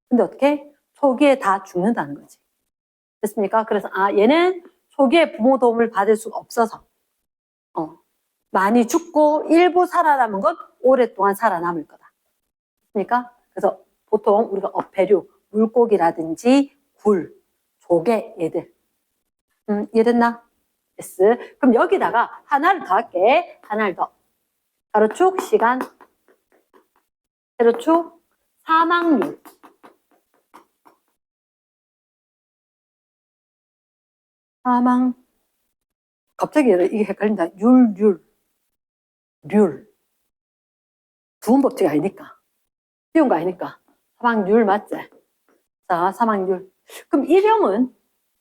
근데 어떻게? 초기에 다 죽는다는 거지. 됐습니까? 그래서, 얘는 초기에 부모 도움을 받을 수가 없어서, 많이 죽고 일부 살아남은 건 오랫동안 살아남을 거다. 됐습니까? 그래서 보통 우리가 어패류, 물고기라든지 굴, 조개, 얘들. 이해됐나? yes. 그럼 여기다가 하나를 더 할게. 하나를 더. 가로축 시간, 세로축 사망률. 사망. 갑자기 이게 헷갈린다. 률. 두음 법칙이 아니니까. 쉬운 거 아니니까. 사망률 맞지? 자, 사망률. 그럼 1형은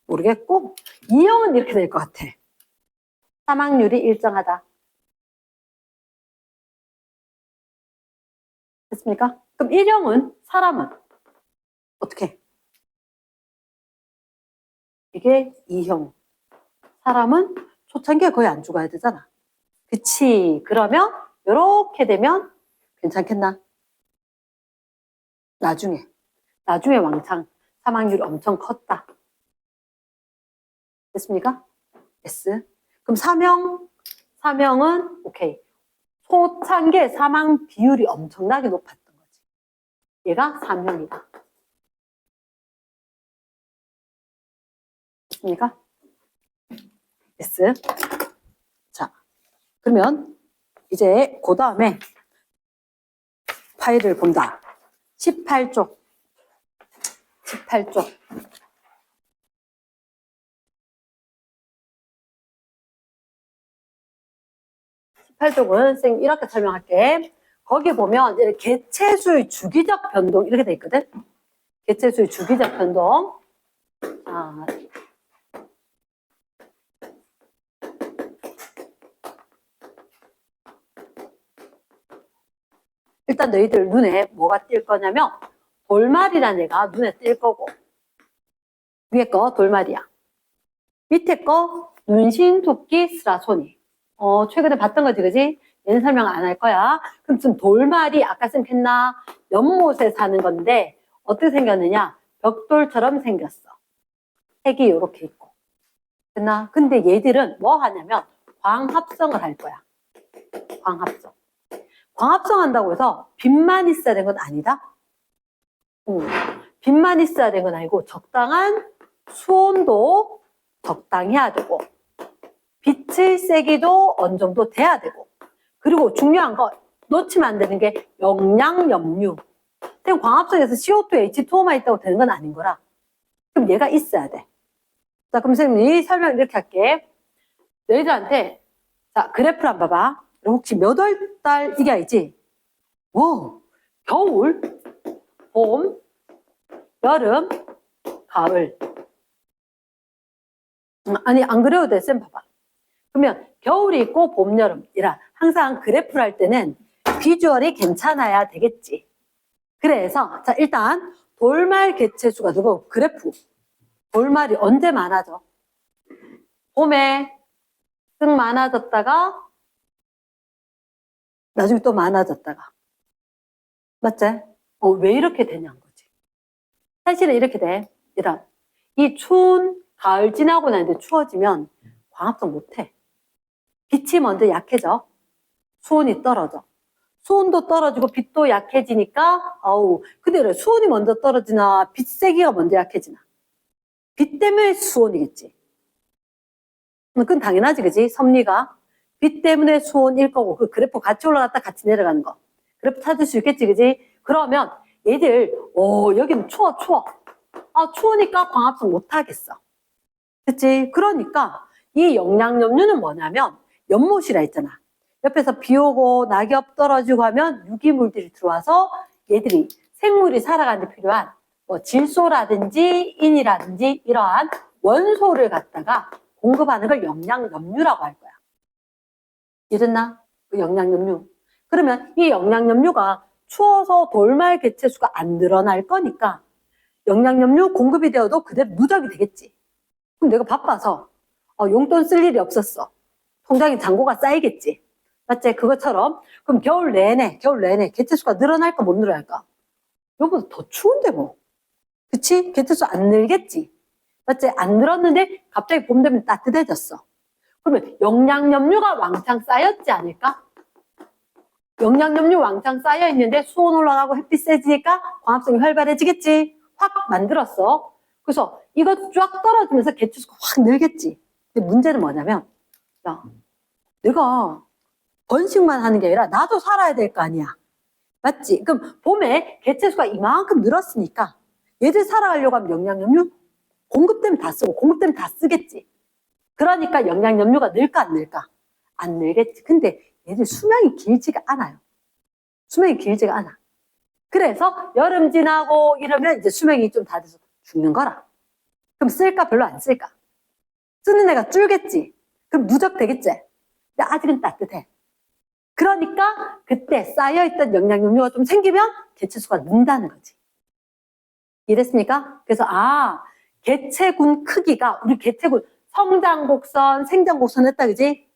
모르겠고 2형은 이렇게 될 것 같아. 사망률이 일정하다. 됐습니까? 그럼 1형은 사람은 어떻게? 이게 2형. 사람은 초창기에 거의 안 죽어야 되잖아. 그치. 그러면 이렇게 되면 괜찮겠나? 나중에 왕창 사망률이 엄청 컸다. 됐습니까? S. 그럼 사명은 오케이. 초창기에 사망 비율이 엄청나게 높았던 거지. 얘가 사명이다. 됐습니까? S. 자, 그러면 이제 그 다음에 파일을 본다. 18쪽. 18쪽은 쌤 이렇게 설명할게. 거기 보면 개체수의 주기적 변동 이렇게 돼 있거든. 개체수의 주기적 변동. 자, 일단 너희들 눈에 뭐가 띌 거냐면 돌말이라는 애가 눈에 띌 거고, 위에 거 돌말이야. 밑에 거 눈신, 토끼, 스라소니. 최근에 봤던 거지, 그지? 얘는 설명 안 할 거야. 그럼 지금 돌말이 아까 쌤 했나? 연못에 사는 건데 어떻게 생겼느냐? 벽돌처럼 생겼어. 색이 이렇게 있고. 됐나? 근데 얘들은 뭐 하냐면 광합성을 할 거야. 광합성. 광합성 한다고 해서 빛만 있어야 되는 건 아니다. 빛만 있어야 되는 건 아니고 적당한 수온도 적당히 해야 되고 빛의 세기도 어느 정도 돼야 되고, 그리고 중요한 거 놓치면 안 되는 게 영양염류. 지금 광합성에서 CO2, H2O만 있다고 되는 건 아닌 거라. 그럼 얘가 있어야 돼. 자, 그럼 선생님이 설명 이렇게 할게. 너희들한테 자 그래프를 한번 봐봐. 혹시 몇 월 달 이게 알지? 겨울, 봄, 여름, 가을. 아니 안 그래도 돼. 쌤 봐봐. 그러면 겨울이 있고 봄, 여름이라 항상 그래프를 할 때는 비주얼이 괜찮아야 되겠지. 그래서 자 일단 돌말 개체수가 누구? 그래프. 돌말이 언제 많아져? 봄에 쓱 많아졌다가 나중에 또 많아졌다가. 맞지? 왜 이렇게 되냐는 거지. 사실은 이렇게 돼. 일단 이 추운 가을 지나고 나는데 추워지면 광합성 못해. 빛이 먼저 약해져. 수온이 떨어져. 수온도 떨어지고 빛도 약해지니까 근데 그래, 수온이 먼저 떨어지나 빛 세기가 먼저 약해지나? 빛 때문에 수온이겠지. 그건 당연하지, 그지? 섭리가. 빛 때문에 수온일 거고, 그 그래프 같이 올라갔다 같이 내려가는 거. 그래프 찾을 수 있겠지, 그지? 그러면 얘들, 여기는 추워. 추우니까 광합성 못 하겠어. 그치? 그러니까 이 영양염류는 뭐냐면 연못이라 했잖아. 옆에서 비 오고 낙엽 떨어지고 하면 유기물들이 들어와서 얘들이 생물이 살아가는 데 필요한 질소라든지 인이라든지 이러한 원소를 갖다가 공급하는 걸 영양염류라고 할 거야. 이랬나? 그 영양염류. 그러면 이 영양염류가 추워서 돌말 개체수가 안 늘어날 거니까 영양염류 공급이 되어도 그대로 누적이 되겠지. 그럼 내가 바빠서 용돈 쓸 일이 없었어. 통장에 잔고가 쌓이겠지. 맞지? 그것처럼 그럼 겨울 내내 개체수가 늘어날까 못 늘어날까? 이거보다 더 추운데 뭐. 그치? 개체수 안 늘겠지. 맞지? 안 늘었는데 갑자기 봄 되면 따뜻해졌어. 그러면 영양염류가 왕창 쌓였지 않을까? 영양염류 왕창 쌓여 있는데 수온 올라가고 햇빛 세지니까 광합성이 활발해지겠지. 확 만들었어. 그래서 이거 쫙 떨어지면서 개체수가 확 늘겠지. 근데 문제는 뭐냐면 야, 내가 번식만 하는 게 아니라 나도 살아야 될 거 아니야. 맞지? 그럼 봄에 개체수가 이만큼 늘었으니까 얘들 살아가려고 하면 영양염류 공급되면 다 쓰고 공급되면 다 쓰겠지. 그러니까 영양염류가 늘까 안 늘까? 안 늘겠지. 근데 얘들 수명이 길지가 않아요. 수명이 길지가 않아. 그래서 여름 지나고 이러면 이제 수명이 좀 다 돼서 죽는 거라. 그럼 쓸까 별로 안 쓸까? 쓰는 애가 줄겠지. 그럼 누적되겠지. 근데 아직은 따뜻해. 그러니까 그때 쌓여있던 영양염류가 좀 생기면 개체수가 는다는 거지. 이해됐습니까? 그래서 개체군 크기가 우리 개체군 성장곡선, 생장곡선 했다, 그지?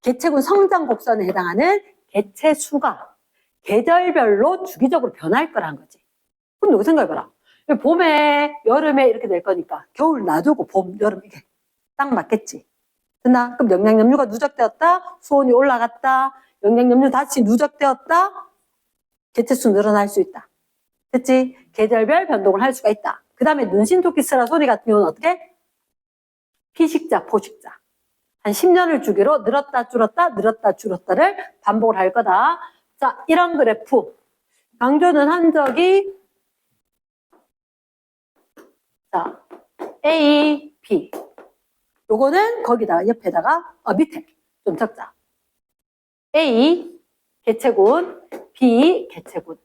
개체군 성장 곡선에 해당하는 개체수가 계절별로 주기적으로 변할 거라는 거지. 그럼 누구 생각해봐라. 봄에, 여름에 이렇게 될 거니까 겨울 놔두고 봄, 여름 이게 딱 맞겠지. 됐나? 그럼 영양염류가 누적되었다, 수온이 올라갔다, 영양염류 다시 누적되었다, 개체수 늘어날 수 있다. 됐지? 계절별 변동을 할 수가 있다. 그 다음에 눈신토끼스라 소리 같은 경우는 어떻게? 피식자, 포식자. 한 10년을 주기로 늘었다 줄었다 늘었다 줄었다를 반복을 할 거다. 자, 이런 그래프 강조는 한 적이 자 A, B 요거는 거기다가 옆에다가 밑에 좀 적자. A 개체군, B 개체군.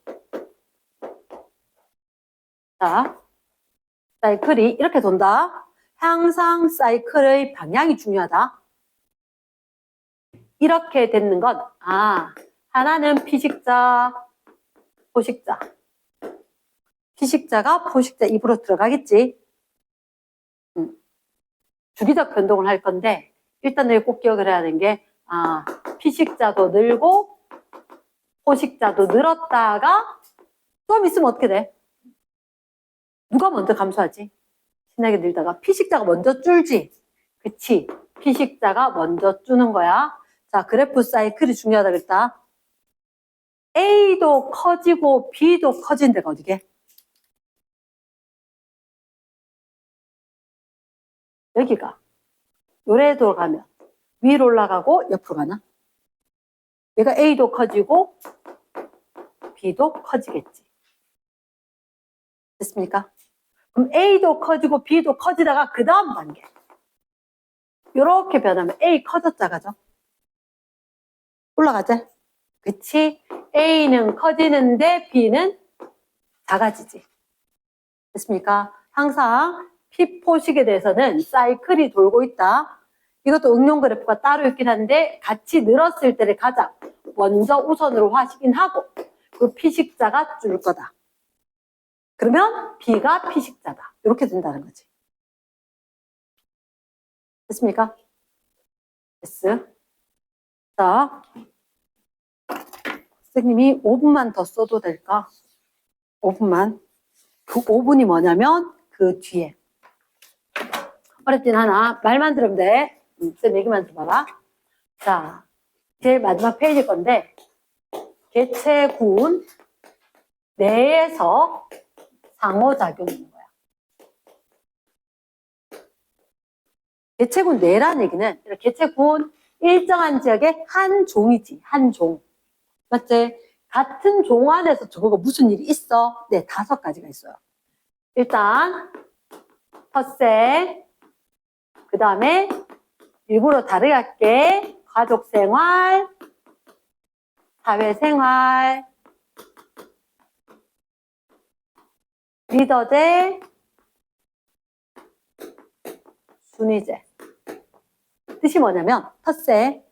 자, 사이클이 이렇게 돈다. 항상 사이클의 방향이 중요하다. 이렇게 되는 건 하나는 피식자, 포식자. 피식자가 포식자 입으로 들어가겠지. 주기적 변동을 할 건데 일단 여기 꼭 기억을 해야 되는 게 피식자도 늘고 포식자도 늘었다가 좀 있으면 어떻게 돼? 누가 먼저 감소하지? 신나게 늘다가 피식자가 먼저 줄지. 그치? 피식자가 먼저 주는 거야. 자, 그래프 사이클이 중요하다 그랬다. A도 커지고 B도 커진 데가 어디게? 여기가. 요래도 가면 위로 올라가고 옆으로 가나? 얘가 A도 커지고 B도 커지겠지. 됐습니까? 그럼 A도 커지고 B도 커지다가 그 다음 단계. 요렇게 변하면 A 커졌 작아져? 올라가자. 그치? A는 커지는데 B는 작아지지. 됐습니까? 항상 P 포식에 대해서는 사이클이 돌고 있다. 이것도 응용 그래프가 따로 있긴 한데 같이 늘었을 때를 가장 먼저 우선으로 확인하고 그 피식자가 줄 거다. 그러면 B가 피식자다. 이렇게 된다는 거지. 됐습니까? 됐어. 자, 선생님이 5분만 더 써도 될까? 5분만. 그 5분이 뭐냐면 그 뒤에. 어렵진 않아. 말만 들으면 돼. 쌤 얘기만 들어봐라. 자, 제일 마지막 페이지 건데 개체군 내에서 상호작용이 있는 거야. 개체군 내라는 얘기는 개체군 일정한 지역의 한 종이지. 한 종. 맞지? 같은 종 안에서 저거가 무슨 일이 있어? 네, 5가지가 있어요. 일단 텃세, 그 다음에 일부러 다르게 할게. 가족생활, 사회생활, 리더제, 순위제. 뜻이 뭐냐면 텃세.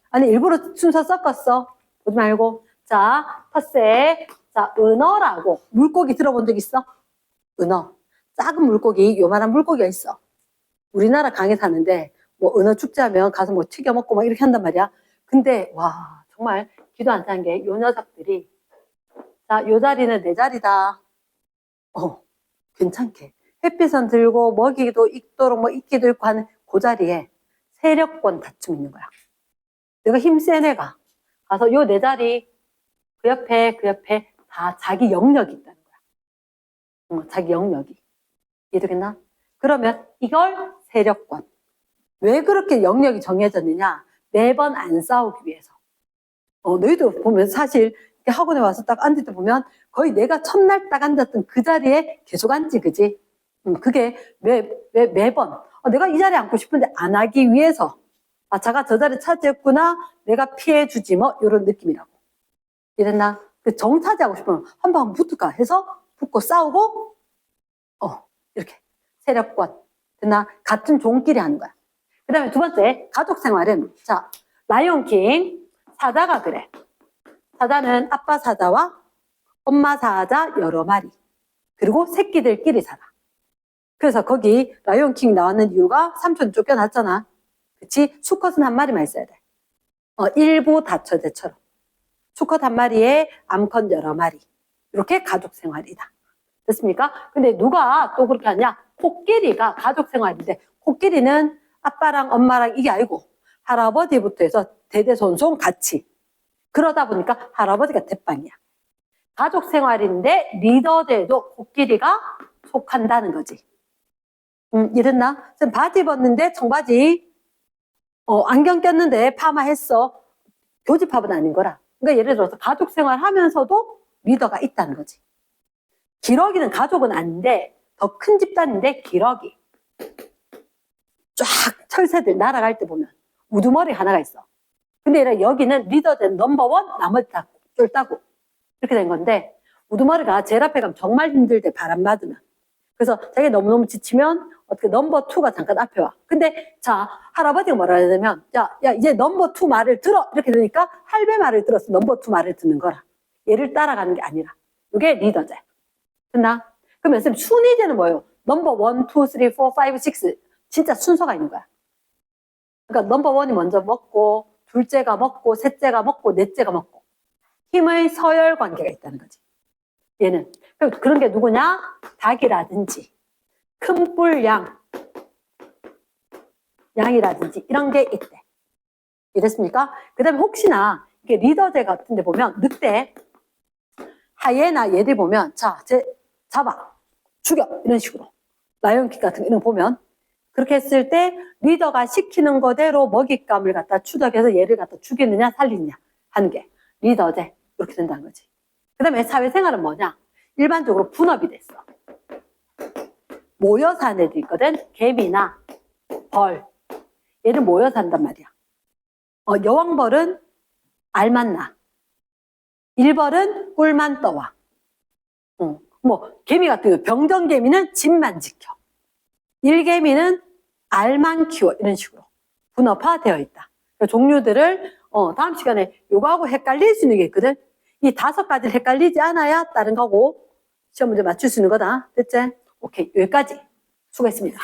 아니 일부러 순서 섞었어. 보지 말고. 자, 텃세. 자, 은어라고 물고기 들어본 적 있어? 은어. 작은 물고기, 요만한 물고기가 있어. 우리나라 강에 사는데 뭐 은어 축제하면 가서 뭐 튀겨 먹고 막 이렇게 한단 말이야. 근데 와 정말 기도 안 찬 게 요 녀석들이 자, 요 자리는 내 자리다. 괜찮게 햇빛은 들고 먹이도 있도록 뭐 있기도 있고 하는 그 자리에 세력권 다툼 있는 거야. 내가 힘센 애가 가서 요 내 자리 그 옆에 다 자기 영역이 있다는 거야. 자기 영역이. 이해되겠나? 그러면 이걸 세력권. 왜 그렇게 영역이 정해졌느냐? 매번 안 싸우기 위해서. 너희도 보면 사실 학원에 와서 딱 앉을 때 보면 거의 내가 첫날 딱 앉았던 그 자리에 계속 앉지, 그지? 그게 매번 내가 이 자리에 앉고 싶은데 안 하기 위해서 자가 저 자리 차지했구나 내가 피해주지 뭐 이런 느낌이라고. 이랬나? 그 정 차지하고 싶으면 한 번 붙을까 해서 붙고 싸우고 이렇게 세력권 됐나? 같은 종끼리 하는 거야. 그 다음에 두 번째 가족생활은 자 라이온킹 사자가 그래. 사자는 아빠 사자와 엄마 사자 여러 마리 그리고 새끼들끼리 살아. 그래서 거기 라이온킹 나왔는 이유가 삼촌 쫓겨났잖아. 그치? 수컷은 한 마리만 있어야 돼. 일부 다처제처럼. 수컷 한 마리에 암컷 여러 마리. 이렇게 가족 생활이다. 됐습니까? 근데 누가 또 그렇게 하냐? 코끼리가 가족 생활인데, 코끼리는 아빠랑 엄마랑 이게 아니고, 할아버지부터 해서 대대손손 같이. 그러다 보니까 할아버지가 대빵이야. 가족 생활인데 리더제도 코끼리가 속한다는 거지. 이랬나? 지금 바지 입었는데 청바지, 안경 꼈는데 파마했어. 교집합은 아닌 거라. 그러니까 예를 들어서 가족 생활 하면서도 리더가 있다는 거지. 기러기는 가족은 아닌데 더 큰 집단인데 기러기. 쫙 철새들 날아갈 때 보면 우두머리 하나가 있어. 근데 여기는 리더된 넘버원, 나머지 다 쫄따구. 이렇게 된 건데 우두머리가 제일 앞에 가면 정말 힘들대, 바람 맞으면. 그래서 자기 너무너무 지치면 어떻게 넘버 2가 잠깐 앞에 와. 근데 자, 할아버지가 뭐라 해야 되면 야 이제 넘버 2 말을 들어. 이렇게 되니까 할배 말을 들어서 넘버 2 말을 듣는 거라. 얘를 따라가는 게 아니라. 이게 리더제. 됐나? 그러면 선생님 순위제는 뭐예요? 넘버 1, 2, 3, 4, 5, 6 진짜 순서가 있는 거야. 그러니까 넘버 1이 먼저 먹고 둘째가 먹고 셋째가 먹고 넷째가 먹고 힘의 서열 관계가 있다는 거지. 얘는. 그런 게 누구냐? 닭이라든지 큰 뿔 양, 양이라든지 이런 게 있대. 이랬습니까? 그 다음에 혹시나 이게 리더제 같은 데 보면 늑대, 하이에나 얘들 보면 자, 쟤 잡아, 죽여 이런 식으로 라이온킹 같은 거 이런 거 보면 그렇게 했을 때 리더가 시키는 거대로 먹잇감을 갖다 추적해서 얘를 갖다 죽이느냐 살리느냐 하는 게 리더제. 이렇게 된다는 거지. 그 다음에 사회생활은 뭐냐? 일반적으로 분업이 됐어. 모여 사는 애들 있거든. 개미나 벌. 얘를 모여 산단 말이야. 여왕벌은 알만 나. 일벌은 꿀만 떠와. 개미 같은 거 병정개미는 집만 지켜. 일개미는 알만 키워. 이런 식으로 분업화되어 있다. 종류들을 다음 시간에 요거하고 헷갈릴 수 있는 게 있거든. 이 5가지를 헷갈리지 않아야 다른 거고 시험 문제 맞출 수 있는 거다. 됐지? 오케이, 여기까지. 수고했습니다.